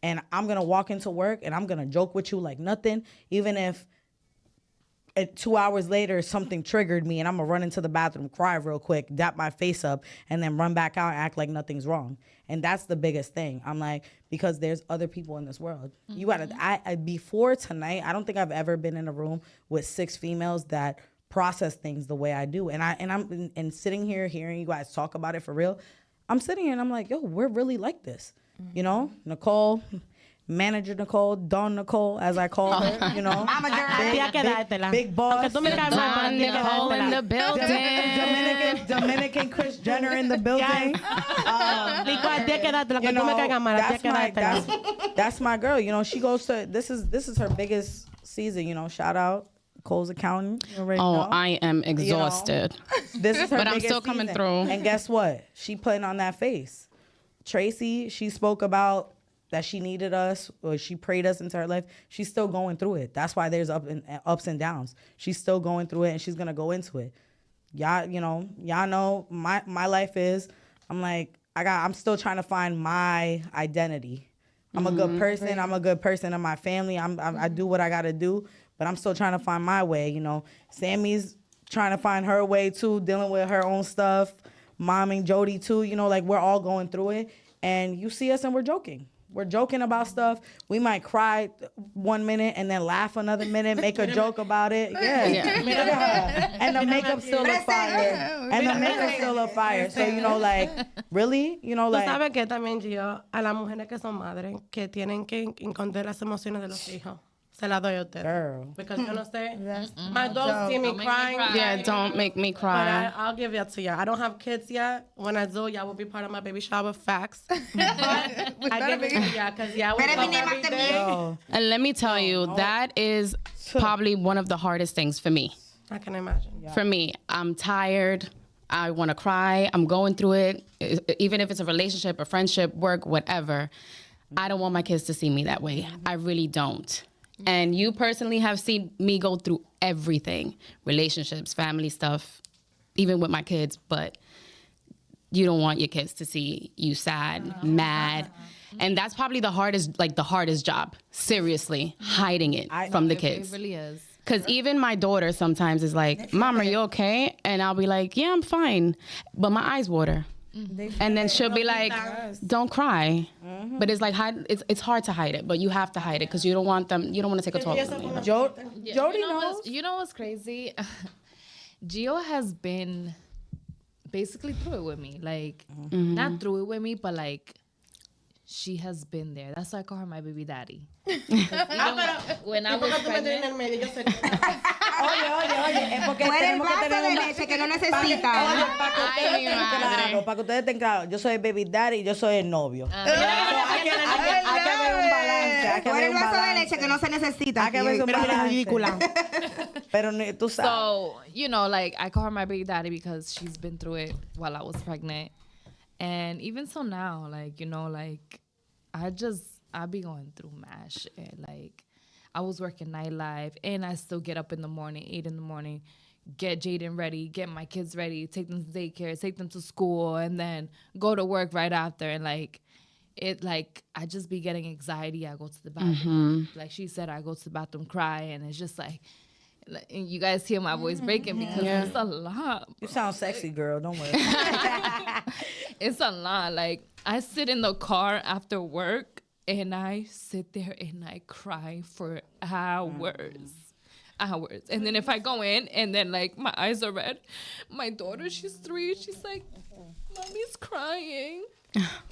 and I'm going to walk into work and I'm going to joke with you like nothing, even if 2 hours later something triggered me and I'm gonna run into the bathroom, cry real quick, dap my face up, and then run back out and act like nothing's wrong. And that's the biggest thing. I'm like, because there's other people in this world. You gotta. Before tonight, I don't think I've ever been in a room with 6 females that process things the way I do. And I'm sitting here hearing you guys talk about it for real. I'm sitting here and I'm like, yo, we're really like this. Nicole. Manager Nicole, Dawn Nicole, as I call her, I'm a girl. Big boss. Dawn Nicole in the building. Dominican Chris Jenner in the building. That's my girl. She goes to, this is her biggest season. Shout out Cole's accountant. I am exhausted. This is her but I'm biggest still coming season. through. And guess what? She putting on that face. Tracy, she spoke about that she needed us, or she prayed us into her life. She's still going through it. That's why there's ups and downs. She's still going through it, and she's gonna go into it. Y'all know my life is. I'm still trying to find my identity. I'm a good person. I'm a good person in my family. I do what I gotta do, but I'm still trying to find my way. Sammy's trying to find her way too, dealing with her own stuff. Momming Jody too. We're all going through it, and you see us and we're joking. We're joking about stuff. We might cry 1 minute and then laugh another minute, make a joke about it. Yeah. And the makeup still look fire. So, really? Tú sabes que también, Gio, a las mujeres que son madres, que tienen que encontrar las emociones de los hijos. Se la doy a usted. Girl. Because you know say, my dogs see me crying. Yeah, don't make me But cry. I'll give that to you. I don't have kids yet. When I do, y'all will be part of my baby shower. Facts. But I give it to y'all because y'all will love every day. And let me tell you, that is probably one of the hardest things for me. I can imagine. For me, I'm tired. I want to cry. I'm going through it. Even if it's a relationship, a friendship, work, whatever. I don't want my kids to see me that way. I really don't. And you personally have seen me go through everything. Relationships, family stuff, even with my kids. But you don't want your kids to see you sad, mad. And that's probably the hardest job. Seriously, hiding it from the kids. It really is. Because even my daughter sometimes is like, Mom, are you okay? And I'll be like, yeah, I'm fine. But my eyes water. And then she'll be like, don't cry. But it's like, it's hard to hide it, but you have to hide it because you don't want to take a toll on them. Jody knows. You know what's crazy? Gio has been basically through it with me. Like, not through it with me, but like, she has been there. That's why I call her my baby daddy. When I was pregnant, Oye, porque Tú eres el tenemos que vaso tener de un... leche que no necesita. Oye, para que ustedes estén claros, yo soy el baby daddy y yo soy el novio. Hay que ver un balance. Hay que Tú ver eres el un vaso de balance. leche que no se necesita. Hay que ver un balance. ridícula. Pero tú sabes. so, you know, like, I call her my baby daddy because she's been through it while I was pregnant. And even so now, like, you know, like, I be going through mad shit. Like, I was working nightlife, and I still get up in the morning, 8 in the morning, get Jaden ready, get my kids ready, take them to daycare, take them to school, and then go to work right after. And, like, I just be getting anxiety. I go to the bathroom. Like she said, I go to the bathroom, cry, and it's just like, and you guys hear my voice breaking because it's a lot. You sound sexy, girl. Don't worry. It's a lot. Like, I sit in the car after work, and I sit there and I cry for hours. And then if I go in and then, like, my eyes are red, my daughter, she's 3, she's like, Mommy's crying.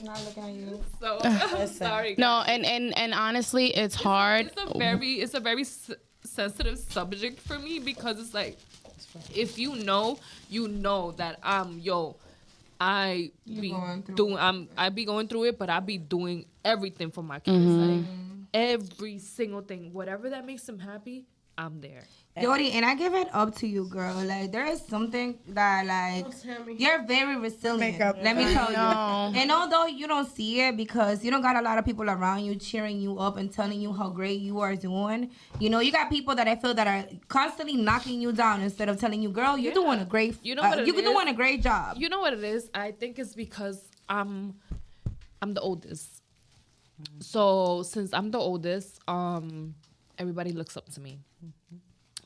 Not looking at you. So, sorry. No, and honestly, it's hard. It's a very sensitive subject for me because it's like, if you know that I be going through it, but I be doing everything for my kids. Like, every single thing, whatever that makes them happy, I'm there. Jody, and I give it up to you, girl. Like, there is something that, like, you're very resilient. Let me tell you. And although you don't see it because you don't got a lot of people around you cheering you up and telling you how great you are doing, you know, you got people that I feel that are constantly knocking you down instead of telling you, girl, you're doing a great, you're doing a great job. You know what it is? I think it's because I'm the oldest. So since I'm the oldest, everybody looks up to me.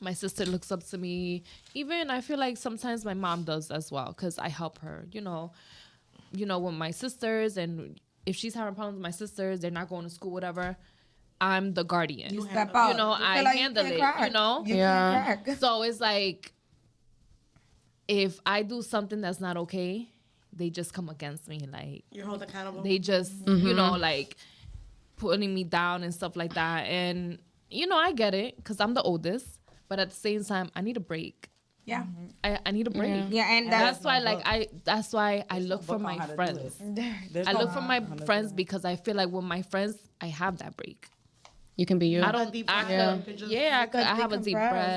My sister looks up to me. Even I feel like sometimes my mom does as well because I help her. You know, with my sisters, and if she's having problems with my sisters, they're not going to school, whatever. I'm the guardian. You step out. You know, I handle it. You know, Yeah. So it's like, if I do something that's not okay, they just come against me. Like, You're held accountable. they just, you know, like, putting me down and stuff like that. And, you know, I get it because I'm the oldest. But at the same time, I need a break. Yeah. I need a break. Yeah, and that's why, like, I look for my friends. I look for my friends because I feel like with my friends, I have that break. You can be you. I have a deep breath.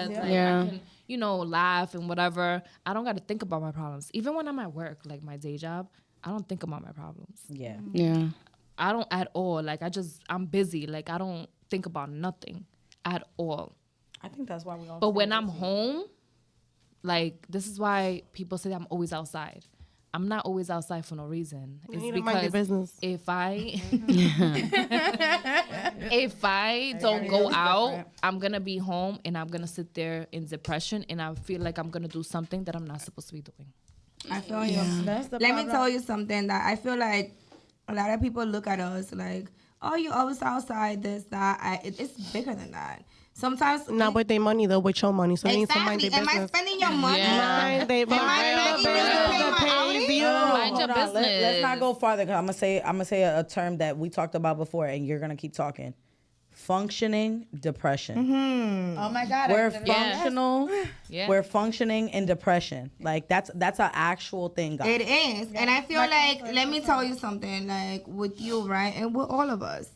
Like, I can, you know, laugh and whatever. I don't got to think about my problems. Even when I'm at work, like my day job, I don't think about my problems. Yeah. Yeah. I don't at all. Like, I'm busy. Like, I don't think about nothing at all. I think that's why we all. But when I'm home, like, this is why people say I'm always outside. I'm not always outside for no reason. It's because if I don't go out, I'm gonna be home and I'm gonna sit there in depression, and I feel like I'm gonna do something that I'm not supposed to be doing. I feel you. Let me tell you something that I feel like a lot of people look at us like, oh, you always outside, this, that. It's bigger than that. Sometimes not with their money though, with your money. So they need to mind their business. Am I spending your money? Mind their Mind your business. Let's not go farther. Cause I'm gonna say a term that we talked about before, and you're gonna keep talking. Functioning depression. Oh my God. We're functional. Yeah. We're functioning in depression. Like that's an actual thing, guys. It is, and I feel like, let me tell you something. Like with you, right, and with all of us,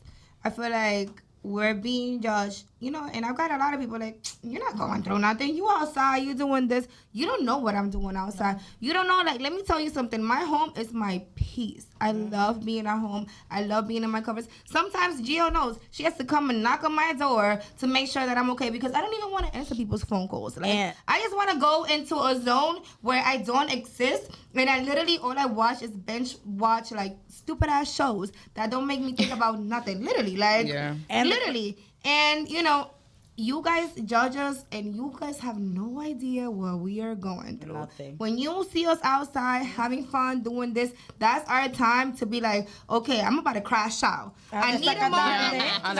I feel like we're being judged, you know, and I've got a lot of people like, you're not going through nothing. You outside, you doing this. You don't know what I'm doing outside. You don't know, like, let me tell you something. My home is my peace. I love being at home. I love being in my covers. Sometimes Gio knows she has to come and knock on my door to make sure that I'm okay because I don't even want to answer people's phone calls. Like, I just want to go into a zone where I don't exist, and I literally, all I watch is binge watch, like, stupid ass shows that don't make me think about nothing. Literally, like, literally. And, you know, you guys judge us, and you guys have no idea what we are going through. Nothing. When you see us outside having fun doing this, that's our time to be like, okay, I'm about to crash out. I need a moment to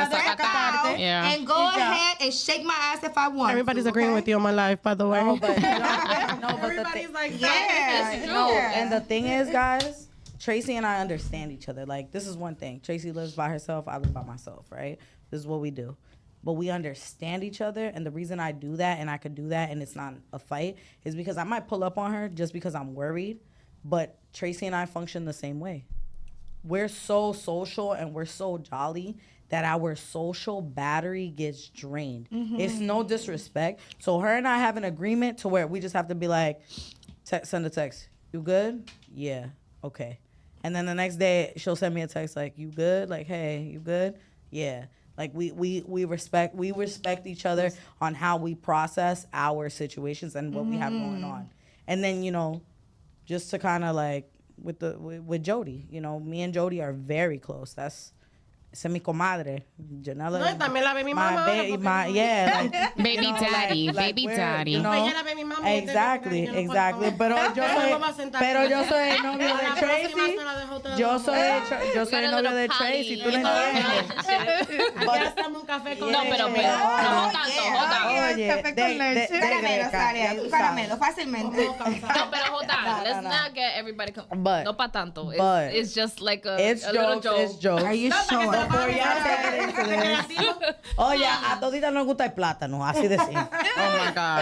Yeah. and go ahead and shake my ass if I want. Everybody's agreeing with you on my life, by the way. No, but but Everybody's like, Yeah, It's true. no, and the thing is, guys, Tracy and I understand each other. Like, this is one thing. Tracy lives by herself. I live by myself, right? This is what we do. But we understand each other. And the reason I do that and I could do that and it's not a fight is because I might pull up on her just because I'm worried. But Tracy and I function the same way. We're so social and we're so jolly that our social battery gets drained. It's no disrespect. So her and I have an agreement to where we just have to be like, send a text. You good? Yeah. Okay. And then the next day she'll send me a text like, you good? Like, hey, you good? Yeah. Like we respect each other on how we process our situations and what we have going on. And then, you know, just to kind of like with Jody, you know, me and Jody are very close. That's mi comadre. Janela, No, también la baby mama. yeah, like, Baby you know, daddy, like baby we're, daddy. you know, Ella la baby mama, exactly, yo no puedo exactly. comer. Pero yo soy el novio de Tracy. Yo soy el novio de Tracy. Tú no entiendes. Ya estamos un café con No, pero no tanto, hold on. Oye, Caramelo, Sari, caramelo, fácilmente. No, pero hold on. Let's not get everybody. But- No pa tanto. but- It's just like a It's little joke. It's jokes. Are you sure? Before y'all take it into this. Oye, a toditas nos gusta el plátano, así decimos. Oh my God.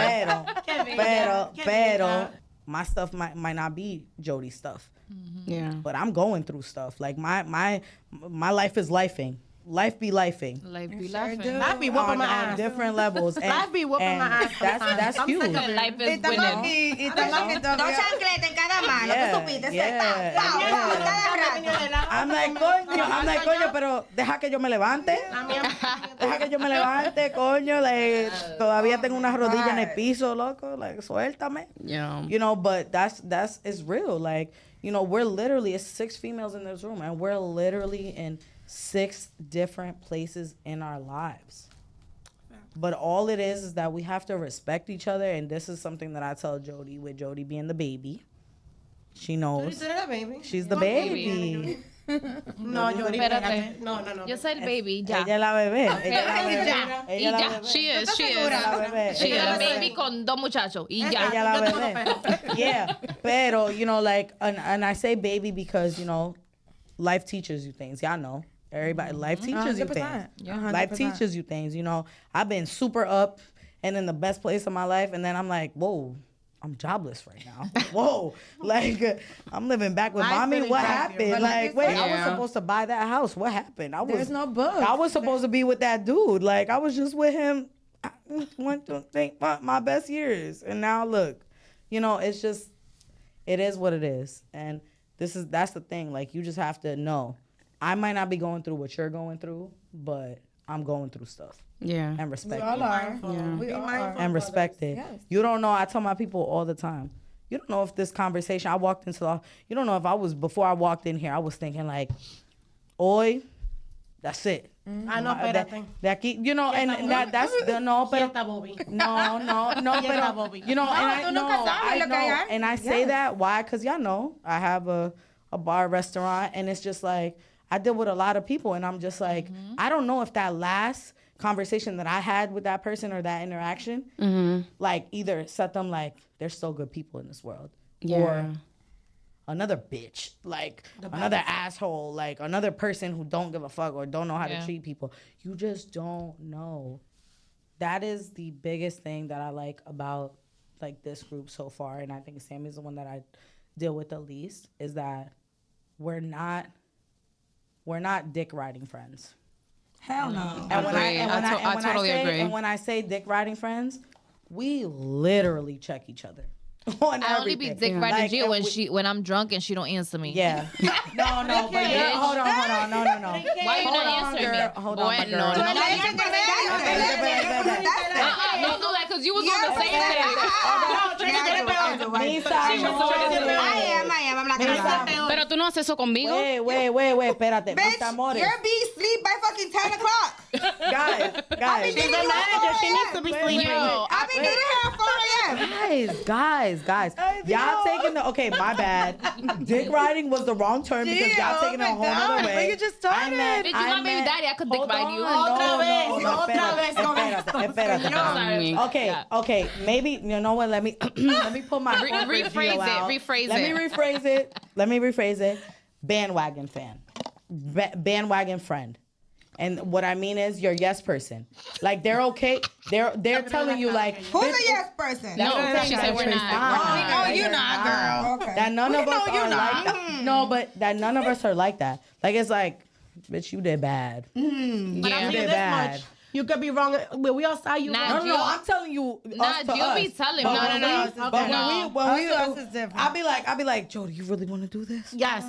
Pero, my stuff might not be Jody's stuff. Yeah. But I'm going through stuff. Like my life is lifing. Life be lifing. Like be laughing. I be whooping On my ass. different levels. And, I be whooping and my ass That's sometimes. huge. Life is winning. Dos chancletas en cada mano. Yeah, Tú supiste. yeah, Pau, yeah. pau, cada rato. I'm like, coño, pero deja que yo me levante. Deja que yo me levante, coño. Like, todavía tengo una rodilla en el piso, loco. Like, suéltame. Yeah. You know, but that's it's real. Like, you know, we're literally, it's 6 females in this room, and we're literally in 6 different places in our lives. But all it is that we have to respect each other, and this is something that I tell Jody, with Jody being the baby. She knows. She's the baby. No, yo Espérate. No. Yo soy el baby, ya. Ella es la bebé. Ella es la bebé. Ya. Ella Y es la ya. bebé. She is. Ella es la bebé. She Ella es la a bebé. baby con 2 muchachos. Y ya. Ella la bebé. Yeah. Pero, you know, like, and I say baby because, you know, life teaches you things. Y'all know. Everybody, life teaches you things. Life teaches you things. You know, I've been super up and in the best place of my life, and then I'm like, whoa, I'm jobless right now. Whoa, like I'm living back with mommy. What happened? Like, wait, I was supposed to buy that house. What happened? There's no book. I was supposed to be with that dude. Like, I was just with him. I went to think my best years, and now look, you know, it's just, it is what it is, and that's the thing. Like, you just have to know. I might not be going through what you're going through, but I'm going through stuff. Yeah. And respect We all it. are. Yeah. We all are. And respect it. Yes. You don't know. I tell my people all the time. You don't know if this conversation, I walked into the, you don't know if before I walked in here, I was thinking like, hoy, that's it. Ah, no, espérate. De aquí, you know, and that's the, no, pero, Bobby. no, pero, Bobby. you know, No, and tú nunca sabes I lo que know, hay. and I say that, why? Because y'all know, I have a bar restaurant, and it's just like, I deal with a lot of people, and I'm just like, I don't know if that last conversation that I had with that person or that interaction, like either set them like, there's still good people in this world, or another bitch, like another asshole, like another person who don't give a fuck or don't know how to treat people. You just don't know. That is the biggest thing that I like about like this group so far, and I think Sammy's the one that I deal with the least, is that we're not dick riding friends. Hell no. And I totally agree. And when I say dick riding friends, we literally check each other. On I only be everything. dick riding Like, Gio when I'm drunk and she don't answer me. Yeah. No, but you're, hold on. No. Why you not answering me? Hold on, my Boy, girl. no. Don't do that because you was on the same thing. I am. I'm not gonna lie. Pero tú no haces eso conmigo. Wait, espérate. Mis Bitch, amores. your bee sleep by fucking 10 o'clock. Guys. She's a manager. She needs to be sleeping. I've been getting her at 4 a.m. Guys. Y'all taking the, okay, my bad. Dick riding was the wrong term because y'all taking it a whole other way. But you just started. Bitch, you my baby daddy. I could dick ride you. No. espérate. Okay, maybe, you know what, let me put my rephrase it. Let me rephrase it. Bandwagon fan. Bandwagon friend. And what I mean is your yes person. Like they're okay. They're telling you like who's a yes person? No, she said we're not. No, you're not, girl. Okay. That none of us are like that. No, but that none of us are like that. Like it's like, bitch, you did bad. Yeah. You did bad. You could be wrong. But we all saw you. Nah, No, I'm telling you. Nah, you'll be telling me. No. I'll be like, Jody, you really want to do this? Yes.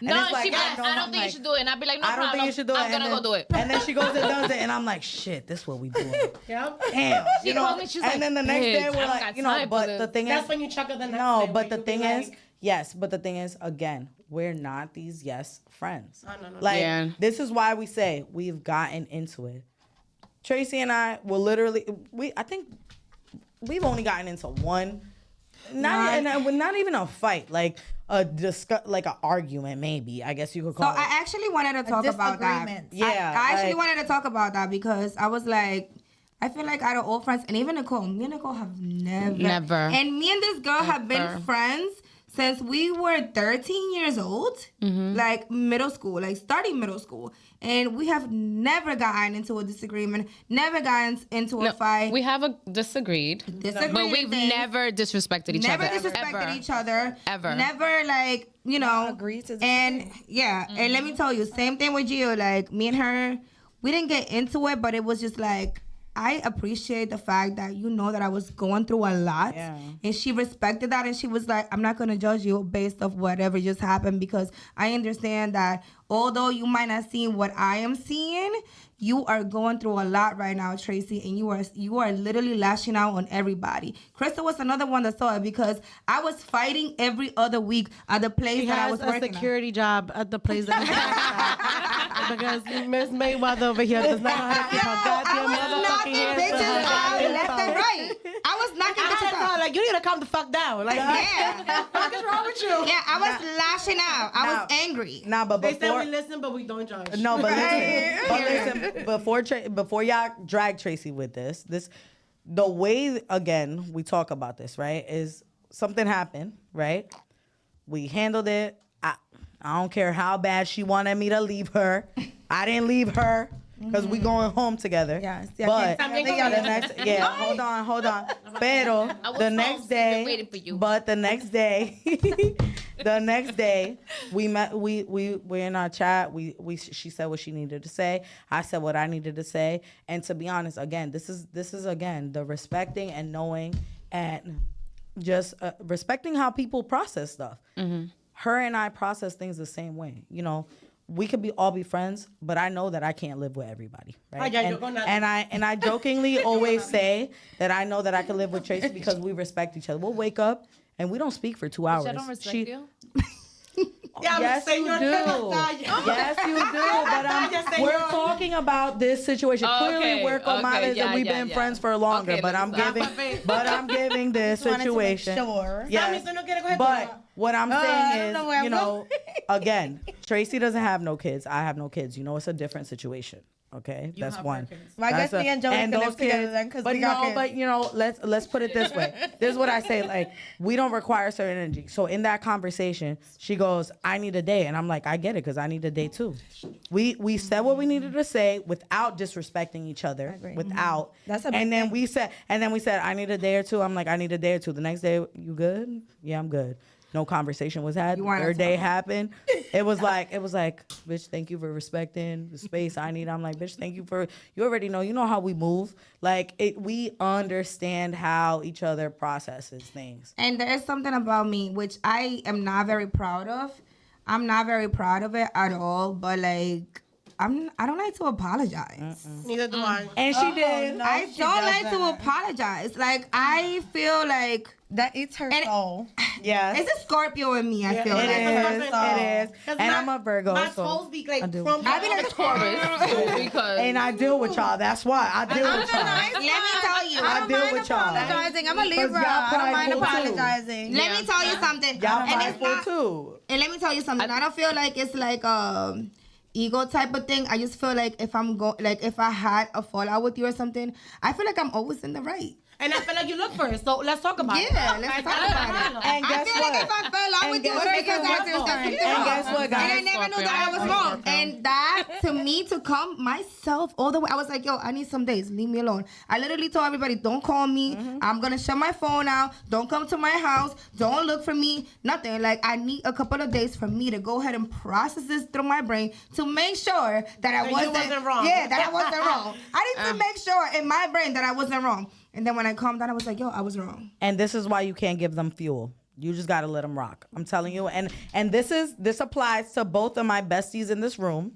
No, she be like, I don't think you should do it. And I'd be like, no problem. I don't think you should do it. I'm going to go do it. And then she goes and does it. And I'm like, shit, this is what we doing. Yep. Damn. She told me, she's like, and then the next day, we're I don't like, got you know, time for but this. the thing is. That's when you chuckle the next day. No, but where the thing you is, like, yes, but the thing is, again, we're not these yes friends. No. Like, this is why we say we've gotten into it. Tracy and I will literally, I think we've only gotten into one, not even a fight, like like an argument, maybe, I guess you could call it. So I actually wanted to talk about that. Yeah. I actually wanted to talk about that because I was like, I feel like out of old friends, and even Nicole, me and Nicole have never. And me and this girl have been friends since we were 13 years old, like middle school, like starting middle school. And we have never gotten into a disagreement, never gotten into a fight. We have disagreed, but we've never disrespected each other. Never disrespected each other. Ever. Never, like, you know. Agreed to and yeah, and let me tell you, same thing with Gio. Like, me and her, we didn't get into it, but it was just like, I appreciate the fact that you know that I was going through a lot, and she respected that, and she was like, I'm not going to judge you based off whatever just happened, because I understand that although you might not see what I am seeing, you are going through a lot right now, Tracy, and you are literally lashing out on everybody. Krista was another one that saw it, because I was fighting every other week at the place that I was working at. She has a security job at the place that because Miss Mayweather over here does not have to keep her goddamn motherfucking hands bitches out left and right. I was knocking bitches out. Like, you need to calm the fuck down. Like, what is wrong with you? Yeah, I was lashing out. I was angry. Nah, but They before say we listen, but we don't judge. no, but listen, before y'all drag Tracy with this, the way, again, we talk about this, right, is something happened, right? We handled it. I don't care how bad she wanted me to leave her. I didn't leave her because we going home together. Yes. But hold on. Pero the next day, but the next day, we met. We're in our chat. She said what she needed to say. I said what I needed to say. And to be honest, again, this is again the respecting and knowing and just respecting how people process stuff. Her and I process things the same way. You know, we could all be friends, but I know that I can't live with everybody, right? And I jokingly always say that I know that I can live with Tracy because we respect each other. We'll wake up and we don't speak for 2 hours. I don't respect you. Yes, you do. Yes, you do. But we're talking about this situation. Clearly, we're co-mothers and we've been friends for longer. But I'm giving this situation. Yes. But what I'm saying is, you know, again, Tracy doesn't have no kids. I have no kids. You know, it's a different situation. Okay, that's one. Well, I guess me and Joey can live together then, because we got kids. But you know, let's put it this way. This is what I say. Like, we don't require certain energy. So in that conversation, she goes, "I need a day," and I'm like, "I get it, because I need a day too." We said what we needed to say without disrespecting each other. Without. That's a and then we said, "I need a day or two." I'm like, "I need a day or two." The next day, you good? Yeah, I'm good. No conversation was had. Third day happened. It was like, bitch, thank you for respecting the space I need. I'm like, bitch, thank you for, you already know, you know how we move. Like, we understand how each other processes things. And there is something about me which I am not very proud of. I'm not very proud of it at all, but like, I don't like to apologize. Neither do I. And she did. No, I don't like to apologize. Like, I feel like that eats her soul. Yeah. It's a Scorpio in me, I feel like. It is. And I'm a Virgo. My toes be like, I be like a Taurus. Because and I deal with y'all. That's why I deal with y'all. Let me tell you. I don't mind apologizing. I'm a Libra. I don't mind apologizing. Let me tell you something. Y'all prideful too. And let me tell you something. I don't feel like it's like ego type of thing. I just feel like if I had a fallout with you or something, I feel like I'm always in the right. And I feel like you look for it, so let's talk about it. Yeah, let's talk about it. And I guess feel what? like if I fell out with you, it's because I did something wrong. And guess what, guys? And I never knew that I was wrong. And that, to me, to calm myself all the way, I was like, yo, I need some days. Leave me alone. I literally told everybody, don't call me. I'm going to shut my phone out. Don't come to my house. Don't look for me. Nothing. Like, I need a couple of days for me to go ahead and process this through my brain to make sure that I wasn't wrong. Yeah, that I wasn't wrong. I need to make sure in my brain that I wasn't wrong. And then when I calmed down, I was like, yo, I was wrong. And this is why you can't give them fuel. You just got to let them rock. I'm telling you. And this applies to both of my besties in this room,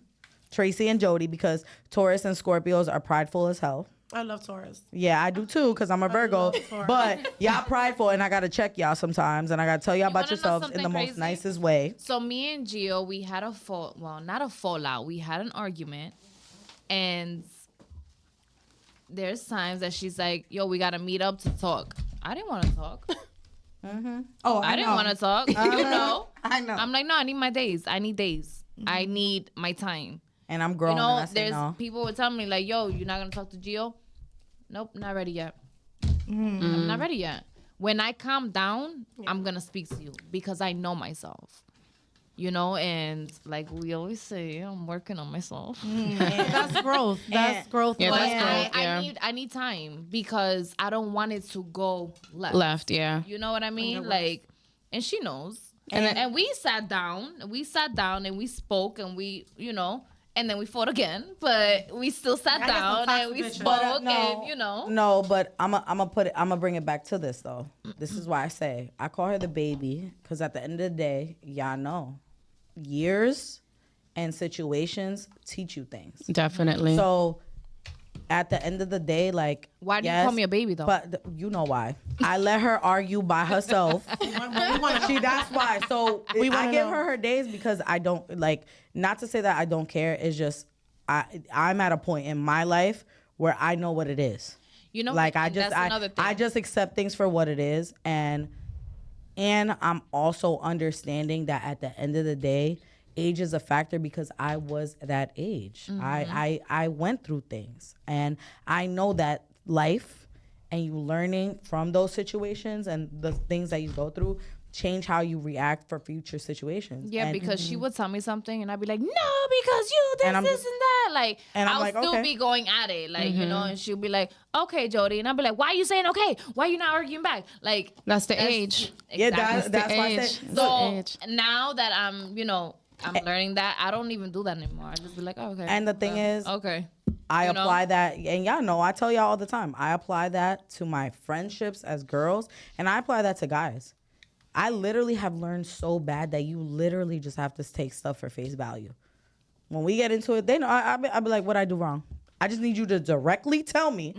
Tracy and Jody, because Taurus and Scorpios are prideful as hell. I love Taurus. Yeah, I do too, because I'm a Virgo. But y'all prideful, and I got to check y'all sometimes. And I got to tell y'all about yourselves in the most nicest way. So me and Gio, we had not a fallout. We had an argument. And there's times that she's like, yo, we got to meet up to talk. I didn't want to talk. Oh, I didn't want to talk. You know? I know. I'm like, no, I need my days. I need days. I need my time. And I'm grown. You know, and I say there's no. people would tell me like, yo, you're not going to talk to Gio? Nope, not ready yet. I'm not ready yet. When I calm down, I'm going to speak to you because I know myself. You know, and like we always say, I'm working on myself. That's growth. That's growth. Yeah, that's But growth. I need time because I don't want it to go Left, yeah. You know what I mean? Like, and she knows. And we sat down and we spoke and we, you know, and then we fought again, but we still sat down and we spoke and, you know. No, but I'm gonna bring it back to this though. This is why I say I call her the baby, because at the end of the day, y'all know, years and situations teach you things. Definitely. So at the end of the day, like, Why do you call me a baby though? But you know why. I let her argue by herself. That's why. So I give her days because I don't, like, not to say that I don't care. It's just I'm at a point in my life where I know what it is. You know, like that's another thing. I just accept things for what it is, and I'm also understanding that at the end of the day, age is a factor because I was that age. I went through things, and I know that life and you learning from those situations and the things that you go through change how you react for future situations. Yeah, and, because she would tell me something and I'd be like, no, because you this and that. Like, and I'm I'll like, still okay. be going at it, like, you know, and she'll be like, okay, Jody. And I'll be like, why are you saying okay? Why are you not arguing back? Like, That's the age. Exactly. Yeah, that's why I said. So now that I'm, you know, I'm learning that, I don't even do that anymore. I just be like, oh, okay. And the thing is, okay. I apply that, and y'all know, I tell y'all all the time, I apply that to my friendships as girls, and I apply that to guys. I literally have learned so bad that you literally just have to take stuff for face value. When we get into it, they know, I'll be like, what I do wrong? I just need you to directly tell me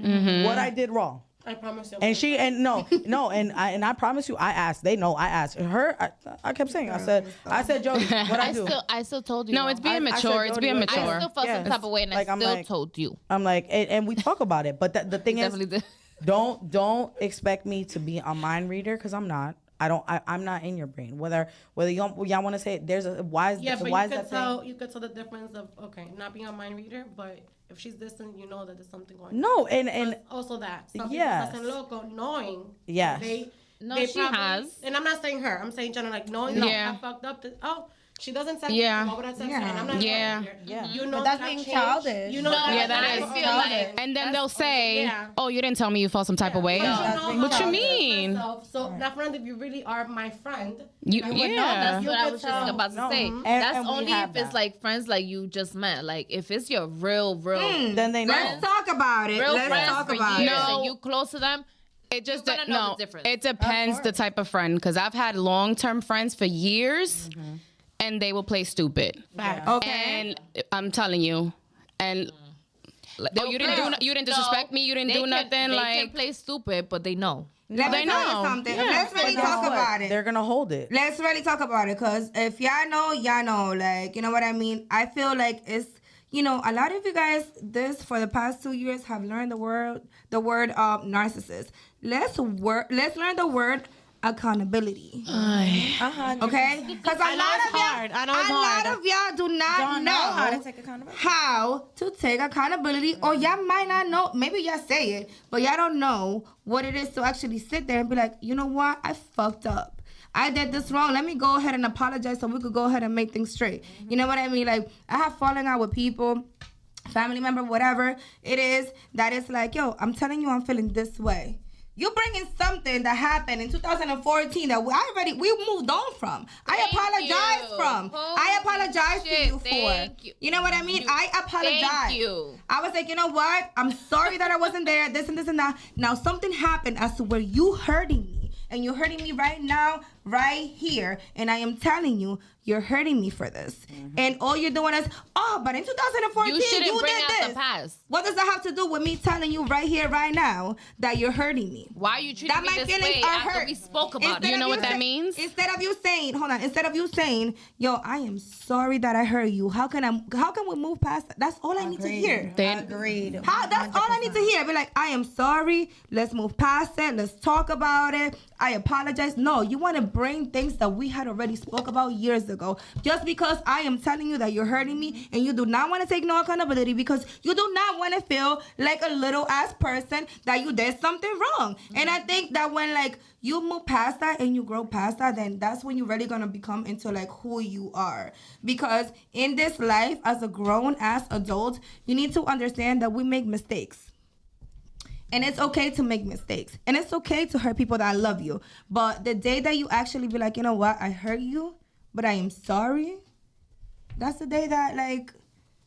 what I did wrong. I promise you. And I promise you, I asked. They know I asked her. I kept saying, I said, Jody, what I do? I still told you. No, it's being mature. It's being mature. I still felt some type of way, and Like, I I'm still like- told you. I'm like, and we talk about it. But the thing is, Definitely did. don't expect me to be a mind reader, because I'm not. I'm not in your brain. Whether y'all want to say it, there's a why is Yeah, but why you is could that tell thing? you could tell the difference of not being a mind reader, but if she's distant, you know that there's something going on. No, and But also that some yes. people loco knowing Yes. they She has. and I'm not saying her, I'm saying general, like knowing Yeah. that I fucked up. She doesn't text Yeah. me. Why would I text her? Yeah. And I'm not Yeah. Yeah. You know But that's that being changed. childish. You know Yeah, that I is. feel like And then they'll say, Yeah. oh, you didn't tell me you felt some type of way. What you mean? So, now, friend, if you really are my friend, You, That's yeah. what I was just about to say. That's and we only have if it's that. like friends like you just met. Like if it's your real, then they know. Let's talk about it. real Let's friends talk for about years it. No. and you close to them. It just You're gonna know no. the difference. It depends the type of friend, because I've had long-term friends for years, and they will play stupid. Okay. And I'm telling you, and like, oh, you didn't disrespect me. You didn't do nothing. They Like can play stupid, but they know. Let me They tell know. you something. Yeah. Let's really But guess talk what? about it. They're gonna hold it. Let's really talk about it, because if y'all know, like, you know what I mean? I feel like it's, you know, a lot of you guys for the past 2 years have learned the word narcissist. Let's learn the word accountability. Uh-huh. Okay? Because a lot of y'all do not know how to take accountability. How to take accountability, or y'all might not know. Maybe y'all say it, but y'all don't know what it is to actually sit there and be like, you know what? I fucked up. I did this wrong. Let me go ahead and apologize so we could go ahead and make things straight. You know what I mean? Like, I have fallen out with people, family member, whatever it is, that is like, yo, I'm telling you I'm feeling this way. You bring in something that happened in 2014 that we moved on from. I apologize to you for. You know what I mean? I apologize. Thank you. I was like, you know what? I'm sorry that I wasn't there, this and this and that. Now something happened as to where you hurting me. And you're hurting me right now, right here. And I am telling you, you're hurting me for this. And all you're doing is, but in 2014, you shouldn't bring did out this. the past. What does that have to do with me telling you right here, right now, that you're hurting me? Why are you treating me this way after we spoke about it? You know what that means? Instead of you saying, yo, I am sorry that I hurt you. How can we move past that? That's all I need to hear. Agreed. That's all I need to hear. Be like, I am sorry. Let's move past it. Let's talk about it. I apologize. No, you want to bring things that we had already spoke about years ago. Just because I am telling you that you're hurting me and you do not want to take no accountability because you do not want to feel like a little ass person that you did something wrong. And I think that when like you move past that and you grow past that, then that's when you're really going to become into like who you are. Because in this life, as a grown ass adult, you need to understand that we make mistakes. And it's okay to make mistakes. And it's okay to hurt people that love you. But the day that you actually be like, you know what, I hurt you, but I am sorry, that's the day that, like,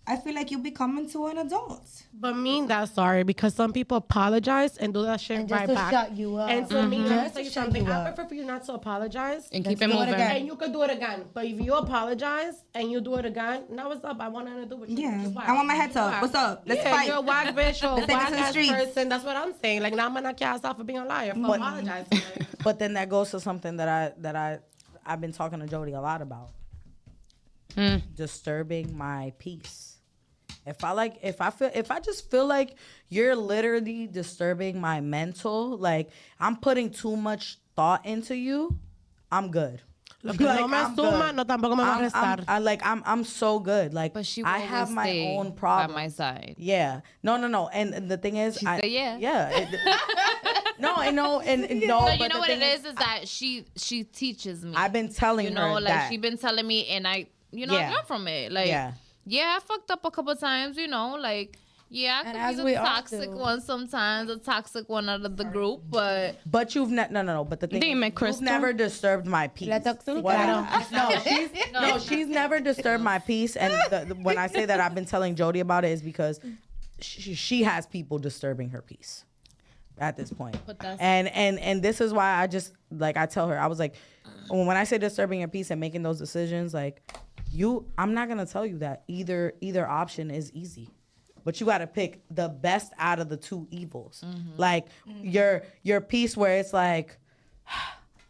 I feel like you become into an adult. But mean that sorry, because some people apologize and do that shit And right just to back. shut you up. And for me, let me Just tell you to shut something. you I up. prefer for you not to apologize. And keep it moving. And you could do it again. But if you apologize and you do it again, now what's up? I want nothing to do with you. Yeah. Just whack. I want my head up. What's up? Let's fight. You're a whack bitch or a Let's take it whack to the ass streets. person. That's what I'm saying. Like, now I'm going to knock your ass off for being a liar, for apologizing. But then that goes to something that I've been talking to Jody a lot about. Disturbing my peace. If I just feel like you're literally disturbing my mental, like I'm putting too much thought into you, I'm good. Lo que no me suma, no tampoco me va a restar. I'm so good. Like, But she I will have my stay own problem. by my side. Yeah. No. And the thing is, She said yeah. Yeah. No, I know, and no. No, but you know the what thing it is that she teaches me. I've been telling you know, her like that. she been telling me, and I Yeah. learned from it. Like, Yeah. I fucked up a couple times. You know, like. Yeah, I And could as be we the all toxic do. one sometimes, the toxic one out of the group, but But you've no. But the thing Dime, is, you've Crystal. never disturbed my peace. La toxicidad. What she's never disturbed my peace. And when I say that, I've been telling Jody about it is because she has people disturbing her peace at this point. But that's- And this is why I just like I tell her I was like, when I say disturbing your peace and making those decisions, like I'm not gonna tell you that either option is easy. But you got to pick the best out of the two evils. Like your piece where it's like,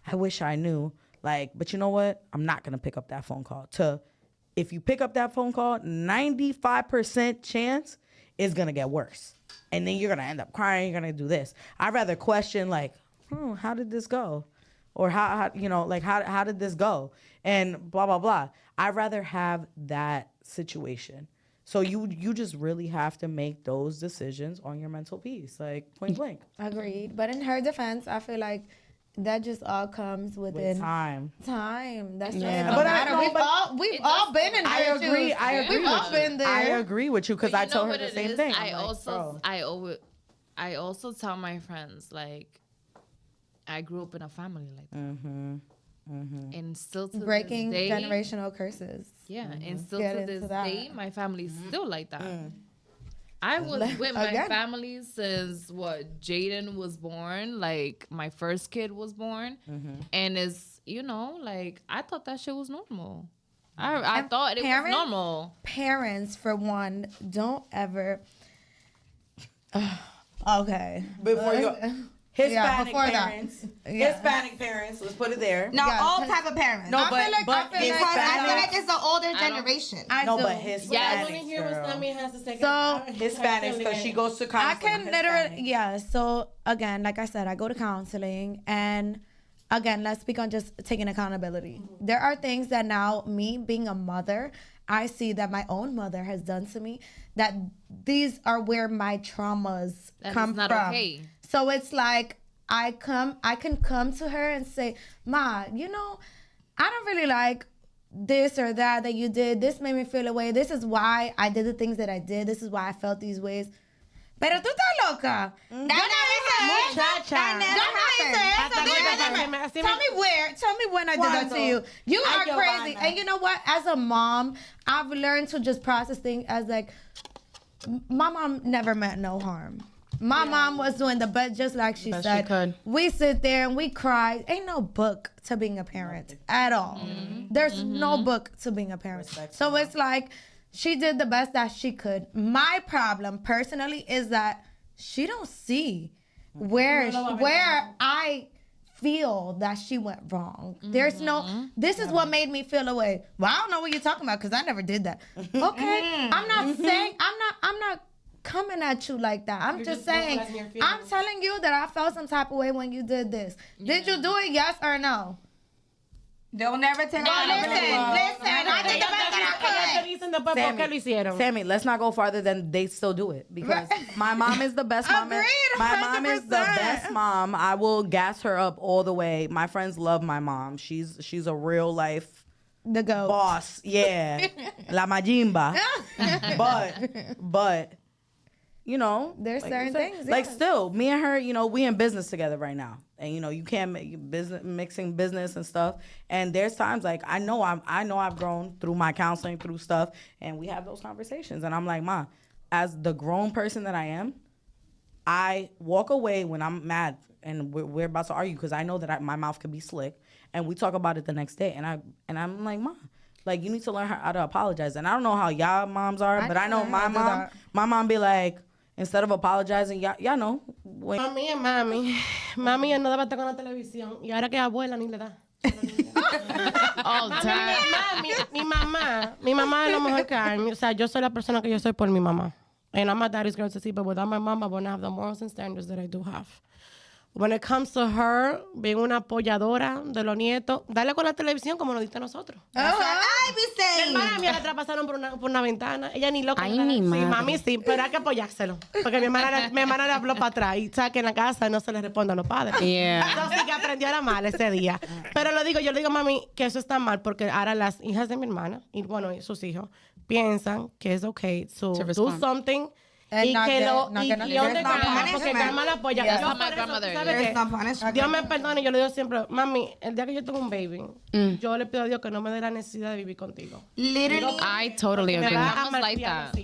I wish I knew. Like, but you know what? I'm not going to pick up that phone call. If you pick up that phone call, 95% chance it's going to get worse. And then you're going to end up crying. You're going to do this. I'd rather question like, how did this go? Or how did this go? And blah, blah, blah. I'd rather have that situation. So you just really have to make those decisions on your mental peace, like point blank. Agreed. But in her defense, I feel like that just all comes within time. That's just Yeah. no But matter. We've all been in I her agree. shoes. I agree. We've all been there. I agree with you because But I you know tell her what the it same is? thing. I also tell my friends, like, I grew up in a family like that. And still to Breaking this day, generational curses. yeah, and still Get to into this that. day, my family's still like that. I was with my Again. family since Jaden was born, like my first kid was born, and it's like I thought that shit was normal. I thought it was normal. Parents, for one, don't ever. Okay. Before you. Hispanic before that. parents. Yeah. Hispanic parents. Let's put it there. Now, Yeah, all 'cause- type of parents. No, but Because I feel like it's the older don't- generation. I no, do. but I Hispanic. want to hear what Samie has to say. So, Hispanics because she goes to I counseling. can literally, yeah. So again, like I said, I go to counseling, and again, let's speak on just taking accountability. There are things that now, me being a mother, I see that my own mother has done to me, that these are where my traumas come from. Okay. So it's like I can come to her and say, Ma, you know, I don't really like this or that you did. This made me feel away. This is why I did the things that I did. This is why I felt these ways. Pero tú estás loca. Tell me when I did that to you. You are crazy. And you know what? As a mom, I've learned to just process things as like, my mom never meant no harm. My mom was doing the best, just like she said. She could. We sit there and we cry. Ain't no book to being a parent at all. There's no book to being a parent. So it's like, she did the best that she could. My problem, personally, is that she don't see where I feel that she went wrong. There's no, this is what made me feel away. Well, I don't know what you're talking about because I never did that. Okay, I'm not saying, I'm not coming at you like that. I'm just saying, I'm telling you that I felt some type of way when you did this. Did you do it, yes or no? They'll never take listen, I did the best that I could. Samie, let's not go farther than they still do it. Because my mom is the best mom. My mom is the best mom. I will gas her up all the way. My friends love my mom. She's a real life the goat boss. Yeah. La Majimba. But you know, there's certain things. Like still, me and her, you know, we in business together right now. And you know, you can't make mixing business and stuff. And there's times like I know I've grown through my counseling, through stuff, and we have those conversations. And I'm like, Ma, as the grown person that I am, I walk away when I'm mad and we're about to argue because I know that my mouth could be slick, and we talk about it the next day. And I'm like, Ma, like you need to learn how to apologize. And I don't know how y'all moms are, but I know my mom be like, instead of apologizing, y'all know. Mami es mami no debe estar con la televisión. Y ahora que es abuela ni le da. All time. Mi mamá es lo mejor que hay. O sea, yo soy la persona que yo soy por mi mamá. And I'm my daddy's girl to see, but without my mom, I wouldn't have the morals and standards that I do have. When it comes to her, being una apoyadora de los nietos, dale con la televisión como nos diste a nosotros. I be saying. Mi hermana mía la traspasaron por una ventana. Ella ni loca. Ay, ni madre. Sí, mami sí, pero hay que apoyárselo. Porque mi hermana le habló para atrás. Y sabe que en la casa no se le responde a los padres. Entonces sí que aprendió a la mal ese día. Pero yo le digo, mami, que eso está mal porque ahora las hijas de mi hermana, y bueno, y sus hijos, piensan que es okay to do something. Y que porque Karma la apoya. Dios me perdone, yo le digo siempre, mami, el día que yo tengo un baby, yo le pido a Dios que no me dé la necesidad de vivir contigo. Literally, I totally agree. I like that.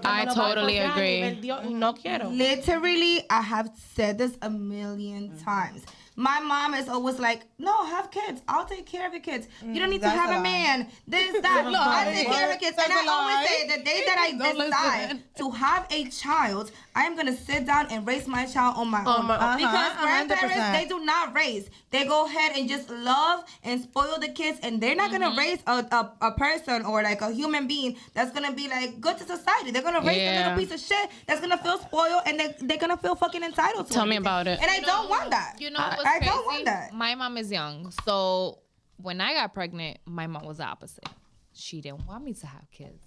I totally agree. No quiero. Literally, I have said this a million times. My mom is always like, no, have kids. I'll take care of your kids. You don't need to have a man. This, that. Look, I take care of kids. And I always say the day that I decide to have a child, I am going to sit down and raise my child on my own. Because grandparents, they do not raise. They go ahead and just love and spoil the kids. And they're not going to raise a person or like a human being that's going to be like good to society. They're going to raise a little piece of shit that's going to feel spoiled and they're going to feel fucking entitled to Tell me about it. And I don't want that. You know what's crazy? I don't want that. My mom is young. So when I got pregnant, my mom was the opposite. She didn't want me to have kids.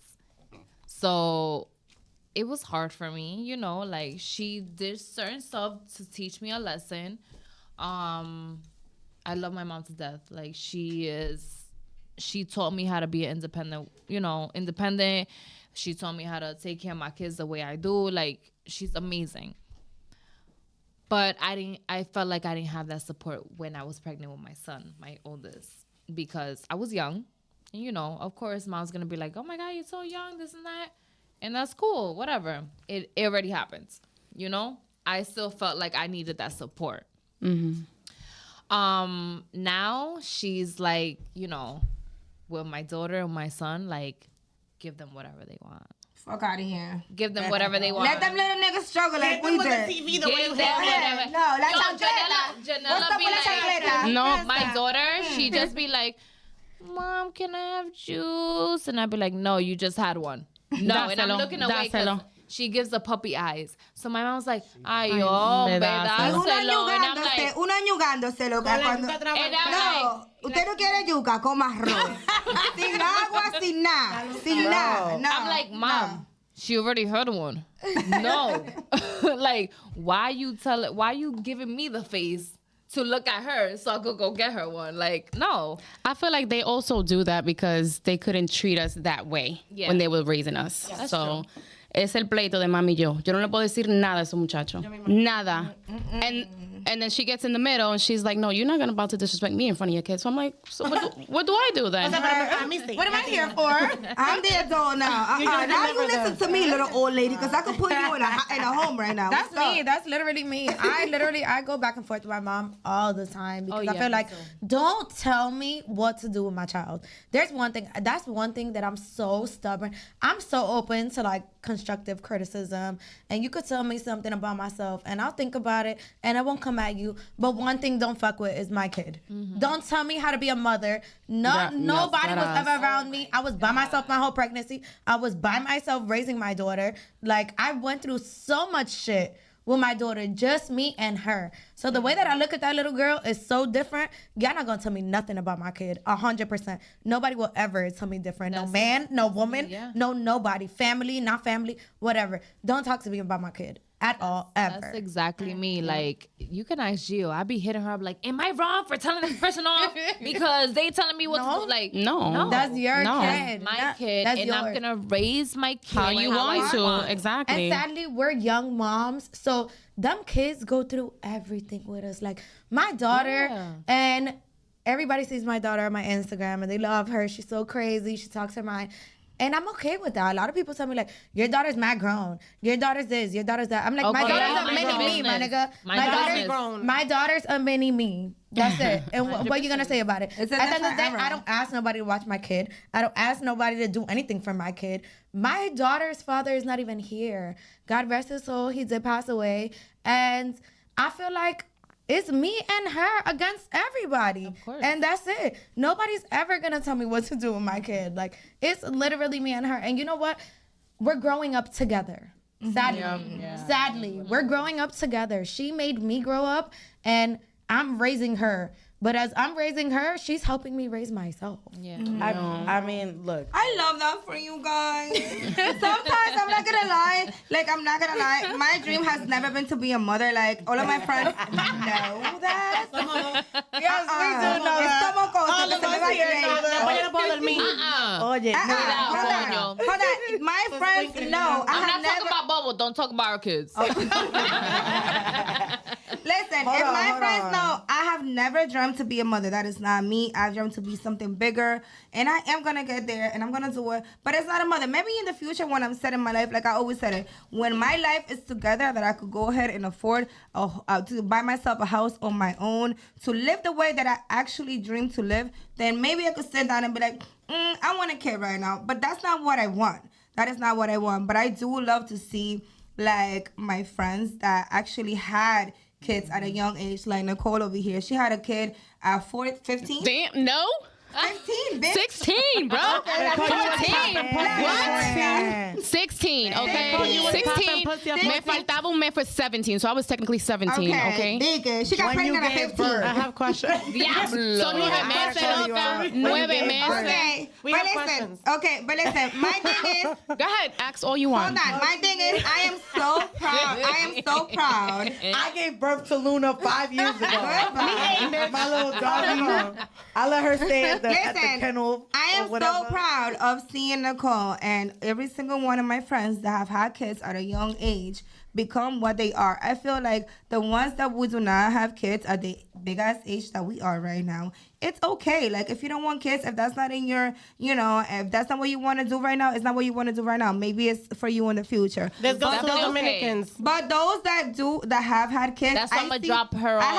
So it was hard for me, you know, like she did certain stuff to teach me a lesson. I love my mom to death. Like she taught me how to be independent. She taught me how to take care of my kids the way I do. Like she's amazing. But I felt like I didn't have that support when I was pregnant with my son, my oldest, because I was young. And, you know, of course, mom's going to be like, oh, my God, you're so young, this and that. And that's cool, whatever. It already happens, you know? I still felt like I needed that support. Mm-hmm. Now she's like, you know, with my daughter and my son, like, give them whatever they want. Fuck out of here. Give them whatever they want. Let them little niggas struggle like we did. Give them whatever. No, la chancleta. Janela be like, no, my daughter, she just be like, Mom, can I have juice? And I'd be like, no, you just had one. No, and I'm looking away because she gives the puppy eyes. So my mom was like, ay, hombre, dáselo. And I'm like, uno añugándose, loca. And I'm No, usted no quiere yuca, coma arroz. Sin agua, sin nada. Sin nada. No. I'm like, Mom, she already heard one. No. Like, why you giving me the face to look at her so I could go get her one? Like, no. I feel like they also do that because they couldn't treat us that way when they were raising us. That's So es el pleito de mami y yo. Yo no le puedo decir nada a ese muchacho. Nada. And then she gets in the middle and she's like, no, you're not about to disrespect me in front of your kids. So I'm like, so what do I do then? What am I here for? I'm the adult now. Now you listen to me, little old lady, because I could put you in a home right now. That's me. That's literally me. I go back and forth with my mom all the time because I feel like, don't tell me what to do with my child. That's one thing that I'm so stubborn. I'm so open to like constructive criticism, and you could tell me something about myself and I'll think about it and I won't come at you. But one thing don't fuck with is my kid. Don't tell me how to be a mother. Nobody was ever around me. I was by myself my whole pregnancy. I was by myself raising my daughter. Like, I went through so much shit with my daughter, just me and her. So the way that I look at that little girl is so different. Y'all not gonna tell me nothing about my kid, 100%. Nobody will ever tell me different. No man, no woman, no nobody. Family, not family, whatever. Don't talk to me about my kid at all, ever. That's exactly me. Like, you can ask Gio. I be hitting her up like, am I wrong for telling this person off because they telling me what to do? Like, no. That's your kid. My kid. That's and yours. I'm going to raise my kid How you want to. Exactly. And sadly, we're young moms, so them kids go through everything with us. Like, my daughter, and everybody sees my daughter on my Instagram, and they love her. She's so crazy. She talks her mind. And I'm okay with that. A lot of people tell me, like, your daughter's mad grown. Your daughter's this, your daughter's that. I'm like, my daughter's a mini me, my nigga. My daughter's a mini me. That's it. And what are you going to say about it? At the end of the day, I don't ask nobody to watch my kid. I don't ask nobody to do anything for my kid. My daughter's father is not even here. God rest his soul. He did pass away. And I feel like it's me and her against everybody. Of course. And that's it. Nobody's ever going to tell me what to do with my kid. Like, it's literally me and her. And you know what? We're growing up together. Sadly, we're growing up together. She made me grow up, and I'm raising her. But as I'm raising her, she's helping me raise myself. Yeah. I mean, look. I love that for you guys. Sometimes I'm not gonna lie. My dream has never been to be a mother. Like, all of my friends know that. Yes, we do know that. All of us here know that. Hold on. My friends know. I'm not talking about Bubble. Don't talk about our kids. Listen, if my friends know, I have never dreamt to be a mother. That is not me. I dreamt to be something bigger, and I am gonna get there, and I'm gonna do it. But it's not a mother. Maybe in the future, when I'm set in my life, like I always said it, when my life is together, that I could go ahead and afford to buy myself a house on my own, to live the way that I actually dream to live, then maybe I could sit down and be like, I want a kid right now. But that's not what I want. That is not what I want. But I do love to see, like, my friends that actually had kids at a young age, like Nicole over here. She had a kid at 15. Damn, no. 15, bitch. 16, bro. 14. What? 16, okay? 16. Me faltaba un mes for 17, so I was technically 17, okay? Big. She got pregnant at 15. I have a question. Diablo. So 9 meses, loca. 9 meses. But listen, my thing is... Go ahead, ask all you want. Hold on. My thing is, I am so proud. I gave birth to Luna 5 years ago. My little doggy. I let her stay at the kennel. I am so proud of seeing Nicole and every single one of my friends that have had kids at a young age become what they are. I feel like the ones that we do not have kids at the big ass age that we are right now, it's okay. Like, if you don't want kids, if that's not in your, if that's not what you want to do right now, it's not what you want to do right now. Maybe it's for you in the future. There's those Dominicans. But those that have had kids, that's I'm gonna drop her off. I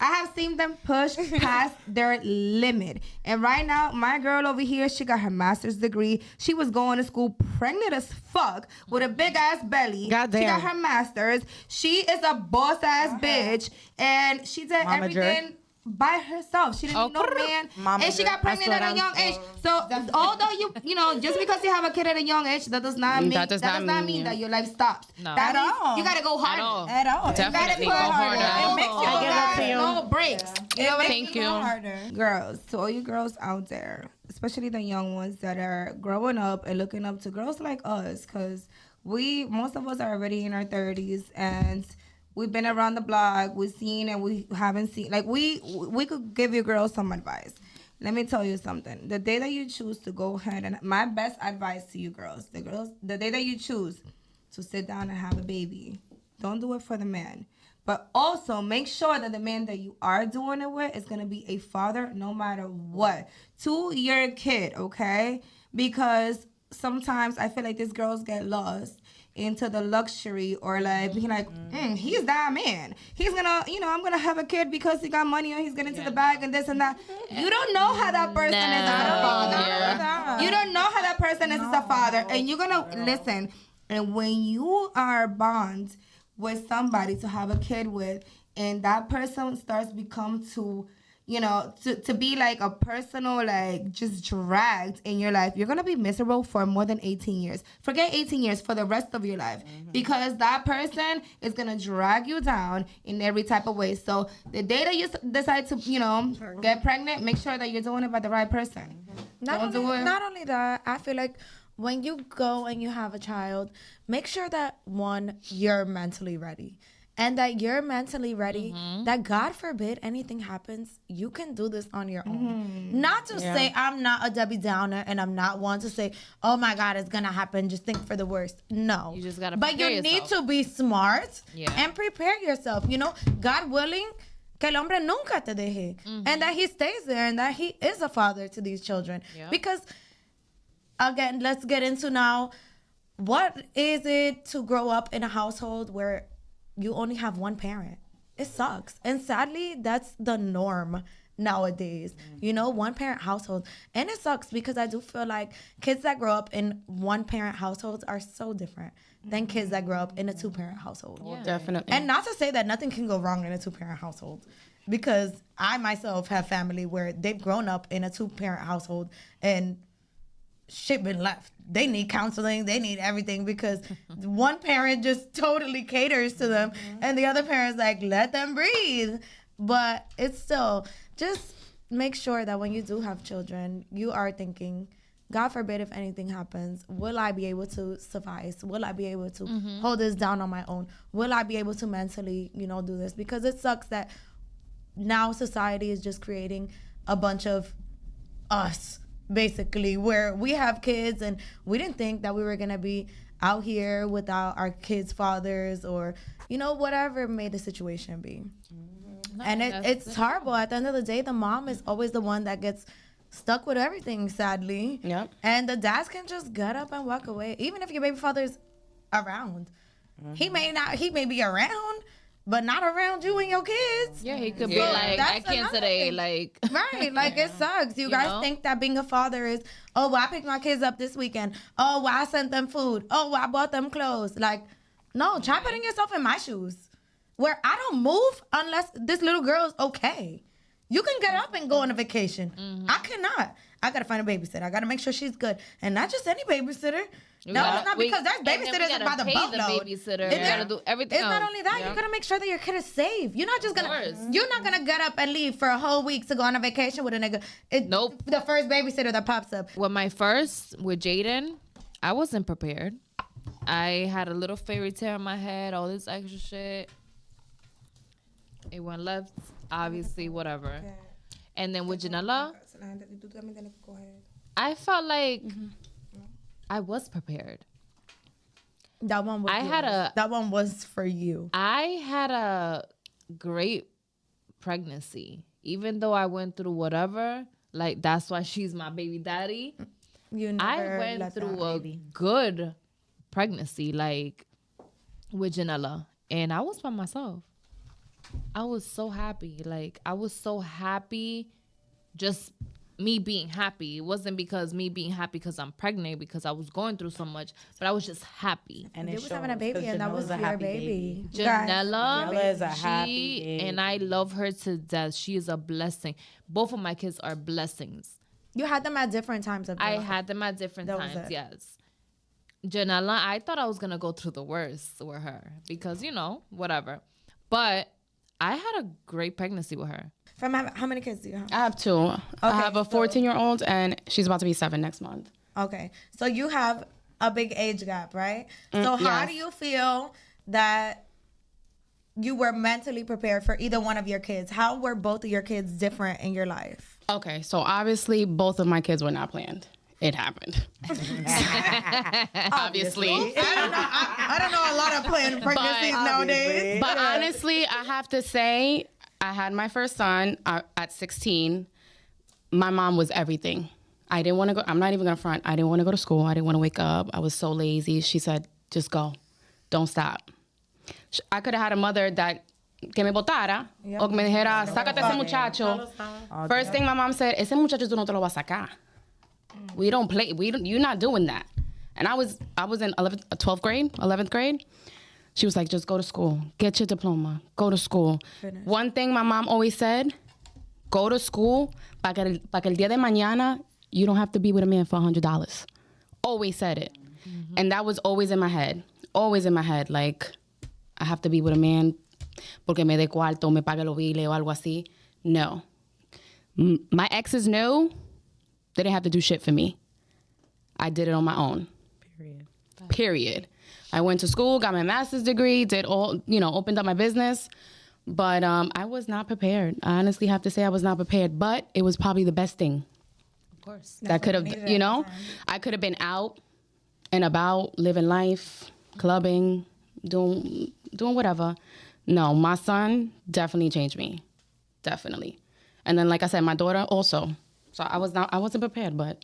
have seen them push past their limit. And right now, my girl over here, she got her master's degree. She was going to school pregnant as fuck with a big ass belly. Goddamn. She got her master's. She is a boss ass bitch, and she did everything. by herself. She didn't need no man. Mama And she got pregnant at a young age. So although you know, just because you have a kid at a young age, that does not mean that your life stops. No. That At means all. you gotta go harder. At all. Definitely You go gotta harder. It makes you go harder. no breaks. You know what I Thank mean? you. Harder. Girls, to all you girls out there, especially the young ones that are growing up and looking up to girls like us, because most of us are already in our 30s and we've been around the block. We've seen and we haven't seen. Like, we could give you girls some advice. Let me tell you something. The day that you choose to go ahead and my best advice to you girls, the day that you choose to sit down and have a baby, don't do it for the man. But also make sure that the man that you are doing it with is going to be a father no matter what to your kid, okay? Because sometimes I feel like these girls get lost into the luxury or like being like, he's that man. He's gonna, I'm gonna have a kid because he got money or he's getting to the bag and this and that. You don't know how that person is as a father. You don't know how that person is as a father. And you're gonna listen. And when you are bond with somebody to have a kid with, and that person starts become to be like a personal, like just dragged in your life, you're going to be miserable for more than 18 years. Forget 18 years, for the rest of your life. Because that person is going to drag you down in every type of way. So the day that you decide to, get pregnant, make sure that you're doing it by the right person. Not only that, I feel like when you go and you have a child, make sure that, one, you're mentally ready. And that you're mentally ready, that God forbid anything happens, you can do this on your own. Not to say I'm not a Debbie Downer and I'm not one to say, oh my God, it's going to happen. Just think for the worst. No. You just got to prepare yourself. But you need to be smart and prepare yourself. God willing, que el hombre nunca te deje. And that he stays there and that he is a father to these children. Yeah. Because, again, let's get into now, what is it to grow up in a household where you only have one parent? It sucks. And sadly, that's the norm nowadays. One parent household. And it sucks because I do feel like kids that grow up in one parent households are so different than kids that grow up in a two parent household. Yeah. Definitely. And not to say that nothing can go wrong in a two parent household, because I myself have family where they've grown up in a two parent household and shit been left. They need counseling. They need everything because one parent just totally caters to them and the other parent's like, let them breathe. But it's still, just make sure that when you do have children, you are thinking, God forbid if anything happens, will I be able to suffice? Will I be able to hold this down on my own? Will I be able to mentally, do this? Because it sucks that now society is just creating a bunch of us, basically, where we have kids and we didn't think that we were going to be out here without our kids' fathers or, whatever may the situation be. No, and it's horrible. At the end of the day, the mom is always the one that gets stuck with everything, sadly. Yep. And the dads can just get up and walk away. Even if your baby father's around. He may be around, but not around you and your kids. Yeah, he could be like, I can't today, like. Right, like it sucks. You guys think that being a father is, oh, well, I picked my kids up this weekend. Oh, well, I sent them food. Oh, well, I bought them clothes. Like, no, try putting yourself in my shoes. Where I don't move unless this little girl's okay. You can get up and go on a vacation. I cannot. I got to find a babysitter. I got to make sure she's good. And not just any babysitter. No, it's not because there's babysitters by the boatload. Babysitter. You gotta do everything. It's not only that. You gotta make sure that your kid is safe. You're not just gonna. You're not gonna get up and leave for a whole week to go on a vacation with a nigga. Nope. The first babysitter that pops up. With Jaden, I wasn't prepared. I had a little fairy tale in my head, all this extra shit. It went left, obviously, whatever. Okay. And then with Janela, I felt like I was prepared. That one was that one was for you. I had a great pregnancy. Even though I went through whatever, like that's why she's my baby daddy. I went through a good pregnancy, like with Janela. And I was by myself. I was so happy. Like I was so happy just me being happy. It wasn't because me being happy because I'm pregnant, because I was going through so much, but I was just happy. And it was having a baby, and that was your baby. Janella is a happy baby. And I love her to death. She is a blessing. Both of my kids are blessings. You had them at different times of your life. I had them at different times, yes. Janella, I thought I was going to go through the worst with her because, whatever. But I had a great pregnancy with her. How many kids do you have? I have 2. Okay, I have a 14-year-old, and she's about to be 7 next month. Okay. So you have a big age gap, right? So how do you feel that you were mentally prepared for either one of your kids? How were both of your kids different in your life? Okay, so obviously both of my kids were not planned. It happened. Obviously. I don't know a lot of planned pregnancies nowadays. But honestly, I have to say, I had my first son at 16. My mom was everything. I didn't want to go. I'm not even going to front. I didn't want to go to school. I didn't want to wake up. I was so lazy. She said, just go. Don't stop. I could have had a mother that que me botara o que me dijera, sácate ese muchacho. First thing my mom said, ese muchacho tú no te lo vas a sacar. We don't play. You're not doing that. And I was in 12th grade, 11th grade. She was like, just go to school. Get your diploma. Go to school. Finish. One thing my mom always said, go to school para que el día de mañana you don't have to be with a man for $100. Always said it. Mm-hmm. And that was always in my head. Always in my head. Like, I have to be with a man porque me dé cuarto, me pague los biles o algo así. No. My exes know they didn't have to do shit for me. I did it on my own. Period. I went to school, got my master's degree, did all, opened up my business. But I was not prepared. I honestly have to say I was not prepared. But it was probably the best thing. Of course. That could have, I could have been out and about, living life, clubbing, doing whatever. No, my son definitely changed me. Definitely. And then, like I said, my daughter also. So I wasn't prepared, but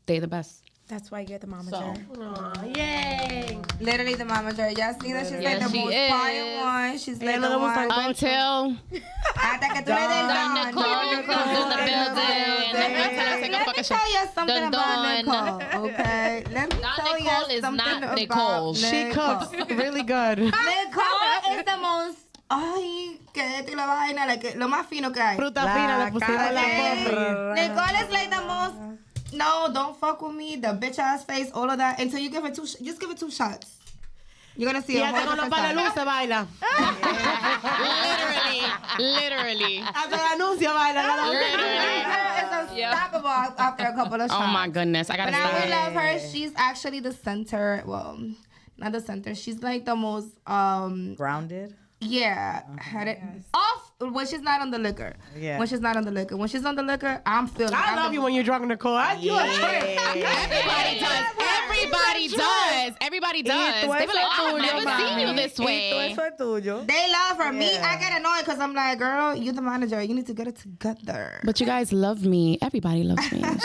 they're the best. That's why you're the momager. Yay! Literally the momager. Y'all see that? She's like the most quiet one. She's like the one. Until Hasta que tú le des Nicole comes in the building. Let me tell you something about Nicole, okay? Let me tell you something about Nicole. She cooks really good. Nicole is the most... Ay, que esto y la vaina, like, lo más fino que hay. Fruta fina, le pusimos la porra. Nicole is like the most... No, don't fuck with me. The bitch ass face, all of that. Until you give it just give it 2 shots. You're gonna see a whole different side. luz se baila. Literally. Hasta el anuncio baila. It's unstoppable after a couple of shots. Oh my goodness, I gotta stop. stop. But I love her. She's actually the center. Well, not the center. She's like the most grounded. Yeah, had it off when she's not on the liquor. Yeah. When she's not on the liquor. When she's on the liquor, I'm feeling. I love you when you're drunk, Nicole. You a trip. Everybody does. They be like, I've never seen you this way. They love her. Me, I get annoyed because I'm like, girl, you're the manager. You need to get it together. But you guys love me. Everybody loves me. So.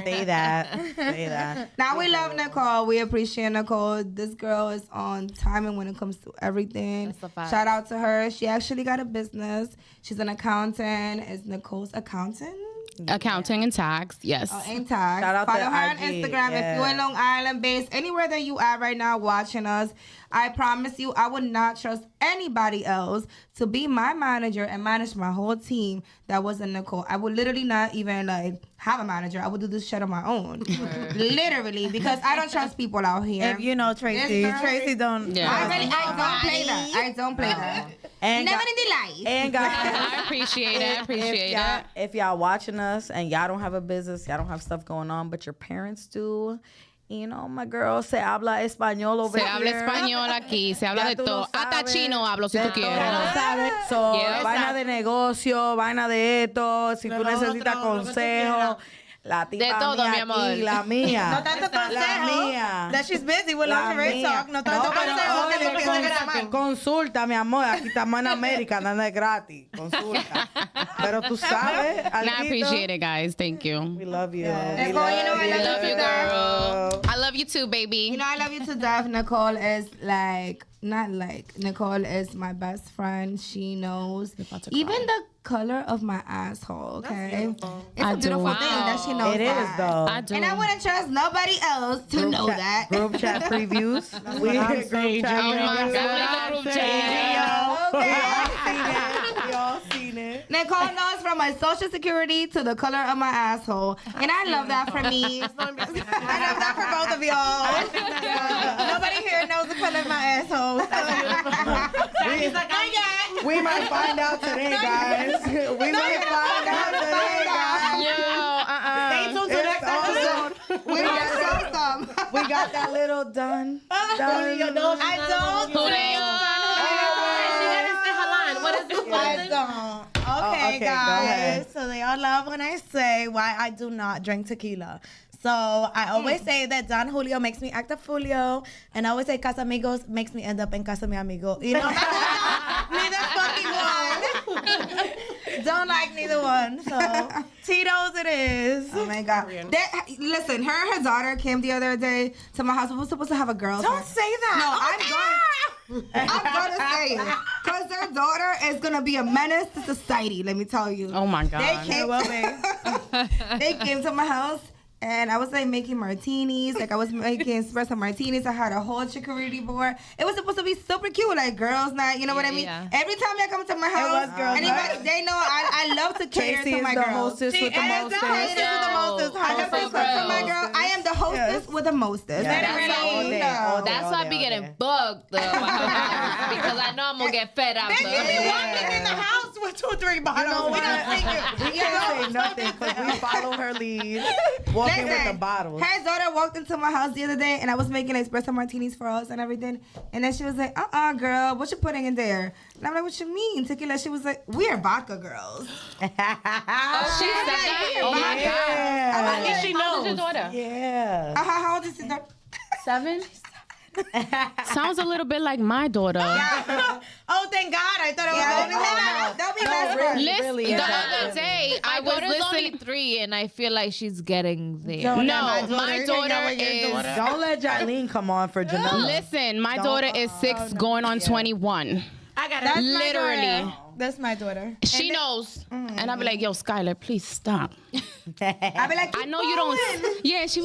Say that. Now we love Nicole. We appreciate Nicole. This girl is on timing when it comes to everything. Shout out to her. She actually got a business. She's an accountant. Is Nicole's accountant? Accounting and tax, yes. Oh, and tax. Shout out Follow to her on IG, Instagram if you're in Long Island based, anywhere that you are right now watching us. I promise you, I would not trust anybody else to be my manager and manage my whole team that wasn't Nicole. I would literally not even have a manager. I would do this shit on my own. Literally, because I don't trust people out here. If you know Tracy, Tracy don't. Yeah. I don't play that. And never in the life. And guys, I appreciate it. If y'all watching us and y'all don't have a business, y'all don't have stuff going on, but your parents do. My girl se habla español over here. Se habla español aquí, se habla de todo. Hasta chino hablo si tú quieres. So, vaina de negocio, vaina de esto, si tú necesitas consejo. La tipa de todo, mía mi amor. Aquí, la mía. No tanto consejo. La mía. That she's busy with lingerie talk. No tanto consejo que le empiecen a llamar. Consulta, mi amor. Aquí estamos en América, nada es gratis. Consulta. Pero tú sabes. I appreciate it, guys. Thank you. We love you. I love you, girl. I love you too, baby. I love you to death. Nicole is Nicole is my best friend. She knows. Even the color of my asshole, okay? It's I a do. beautiful thing that she knows It is that. though. I do. And I wouldn't trust nobody else to know that. Group chat previews. We get group chat Oh my previews. God, the group chat. We all seen it. Nicole knows from my social security to the color of my asshole. And I love that for me. I love that for both of y'all. Nobody here knows the color of my asshole. We might find out today, guys. We might find out today, guys. Stay tuned to next episode. We got some. We got that little done. I don't. I don't. Okay, go guys. ahead. So they all love when I say why I do not drink tequila. So I always say that Don Julio makes me act a Julio, and I always say Casamigos makes me end up in Casa Mi Amigo. You know, neither fucking one. Don't like neither one. So Tito's it is. Oh my God. Listen, her and her daughter came the other day to my house. We were supposed to have a girl. Don't say that. No, I'm going to say it. Because their daughter is going to be a menace to society, let me tell you. Oh my God. They came to my house. And I was like making martinis, like I was making espresso martinis. I had a whole chicoriti board. It was supposed to be super cute, like girls' night. You know what I mean? Yeah. Every time I come to my house, was girls' night. they know I love to cater Tracy to is my the girls. hostess with the mostest. I love to cook for my girl. I am the hostess with the mostest. Yeah, That's all day, all day, That's all why I day, be all getting day. bugged because I know I'm gonna get fed after. Walking in the house with 2 or 3 bottles. We don't think We can't say nothing because we follow her lead. Walking with the bottles. Her daughter walked into my house the other day, and I was making espresso martinis for us and everything. And then she was like, girl, what you putting in there? And I'm like, what you mean, tequila? She was like, we are vodka girls. She said that? Oh my God. Yeah. She knows. Your daughter? Yeah. How old is your daughter? 7? Sounds a little bit like my daughter. Oh, thank God. I thought it was Don't be messing with Listen, really the is. other day I was daughter's only listening. 3, and I feel like she's getting there. No, my daughter is. Don't let Jilene come on for Janelle. Listen, my daughter is 6, going on 21. I got it. Literally. That's my daughter. She knows. And I'll be like, yo, Skylar, please stop. I be like, I know you don't. Yeah, she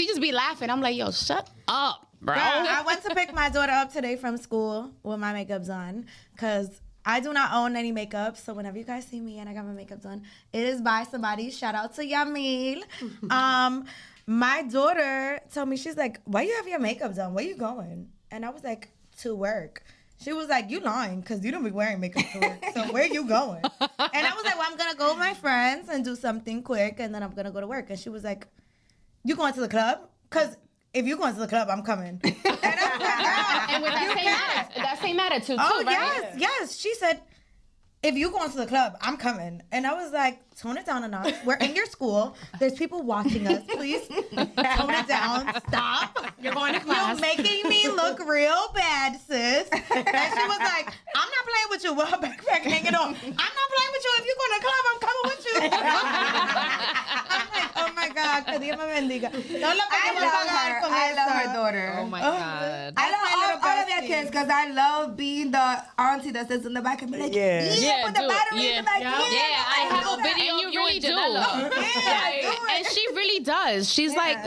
just be laughing. I'm like, yo, shut up, bro. I went to pick my daughter up today from school with my makeup's on because I do not own any makeup. So whenever you guys see me and I got my makeup done, it is by somebody. Shout out to Yamil. My daughter told me, she's like, why you have your makeup done? Where you going? And I was like, to work. She was like, you lying because you don't be wearing makeup to work. So where you going? And I was like, well, I'm going to go with my friends and do something quick. And then I'm going to go to work. And she was like, you going to the club? Because if you going to the club, I'm coming. And I was like, And with that same attitude, too, oh, right? yes. She said, if you going to the club, I'm coming. And I was like, tone it down a notch. We're in your school. There's people watching us. Please tone it down. Stop. You're going to class. You're making me look real bad, sis. And she was like, I'm not playing with you with her backpack hanging on. I'm not playing with you. If you go to the club, I'm coming with you. I'm like, oh my God, que Dios me bendiga. No lo podemos pagar con I love her esa. daughter. Oh my God. I That's my love all of your bestie. kids because I love being the auntie that sits in the back and be like, put the do it. battery in the back. Yeah, I have a video And you of you really and do. Janella. And she really does. She's like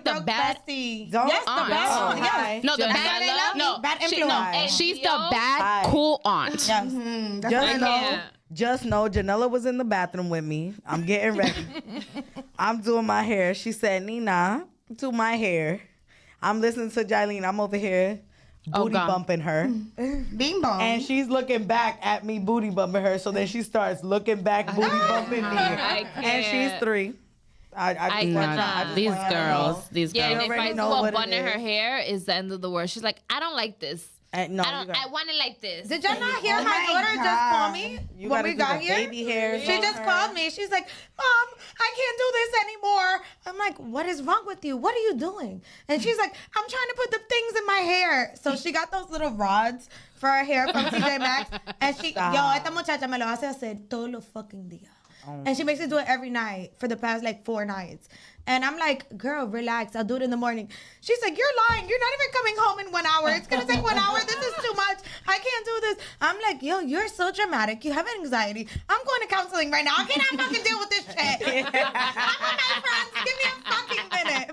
the broke bad. bestie. Don't Yes, the aunt. best. Oh, Yes. hi. No, the Janella? bad. No, Bad she, influence. no, she's the Hi. bad, cool aunt. Yes. Just know Janella was in the bathroom with me. I'm getting ready. I'm doing my hair. She said, Nina, do my hair. I'm listening to Jilene. I'm over here booty God. bumping her. Bing bong. And she's looking back at me booty bumping her. So then she starts looking back booty bumping me. I And she's can't. 3. I just want y'all- I just These want y'all to girls, know. these Yeah, and girls. if already I do know a what it bun in is. her hair, is the end of the world. She's like, I don't like this. And no, I you don't. got- I want it like this. Did y'all not hear Oh my my daughter just God. call me You when gotta we do got the here? baby hairs She on just her. called me. She's like, Mom, I can't do this anymore. I'm like, what is wrong with you? What are you doing? And she's like, I'm trying to put the things in my hair. So she got those little rods for her hair from TJ Maxx. And she, esta muchacha me lo hace hacer todos los fucking días. And she makes me do it every night for the past like 4 nights. And I'm like, girl, relax. I'll do it in the morning. She's like, you're lying. You're not even coming home in 1 hour. It's going to take 1 hour. This is too much. I can't do this. I'm like, yo, you're so dramatic. You have anxiety. I'm going to counseling right now. I cannot fucking deal with this shit. I'm with my friends. Give me a fucking minute.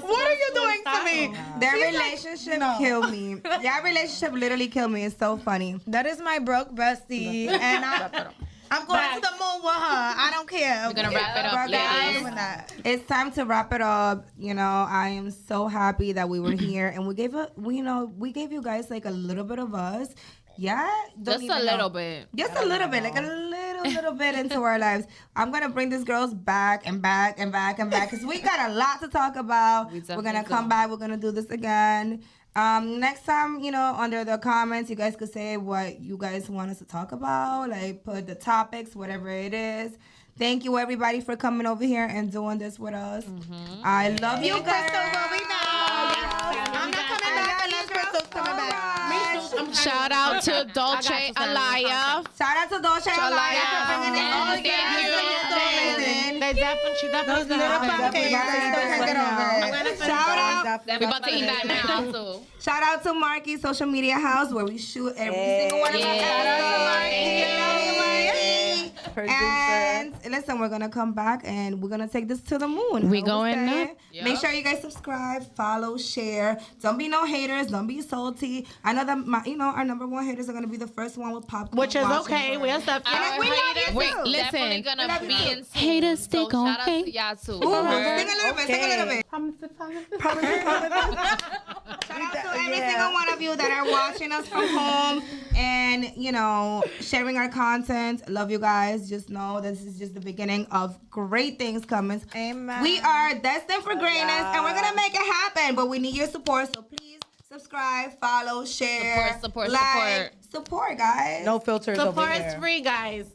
What are you doing to me? Their relationship killed me. Their relationship literally killed me. It's so funny. That is my broke bestie, and I'm going to the moon with her. I don't care. We're gonna wrap it up, ladies. It's time to wrap it up. You know, I am so happy that we were here, and we gave you guys like a little bit of us. Yeah, just a little bit. Just a little bit, like a little bit into our lives. I'm gonna bring these girls back and back and back and back because we got a lot to talk about. We're gonna come back. We're gonna do this again. Next time, you know, under the comments, you guys could say what you guys want us to talk about. Like, put the topics, whatever it is. Thank you, everybody, for coming over here and doing this with us. I love you, Crystal. We'll be back. I'm not coming back unless Crystal's coming back. Shout out to Dolce Alaya. Shout out to Dolce Alaya for bringing it all Thank you. She definitely little pancakes. Shout out. We about to eat that now too. Shout out to Marky's social media house where we shoot every single one of our episodes. And listen, we're gonna come back and we're gonna take this to the moon. We going up. Yep. Make sure you guys subscribe, follow, share. Don't be no haters. Don't be salty. I know that our number one haters are gonna be the first one with popcorn. Which is okay. We accept it. We love you too. Wait, Definitely listen. gonna be in Haters stick on. Shout out to y'all too. Sing a little bit. Sing a little bit. Promise. Shout out to every single one of you that are watching us from home and, you know, sharing our content. Love you guys. Just know this is just the beginning of great things coming. Amen. We are destined for greatness and we're going to make it happen, but we need your support. So please subscribe, follow, share, support, like, support, guys. No filters Support over is here. free, guys.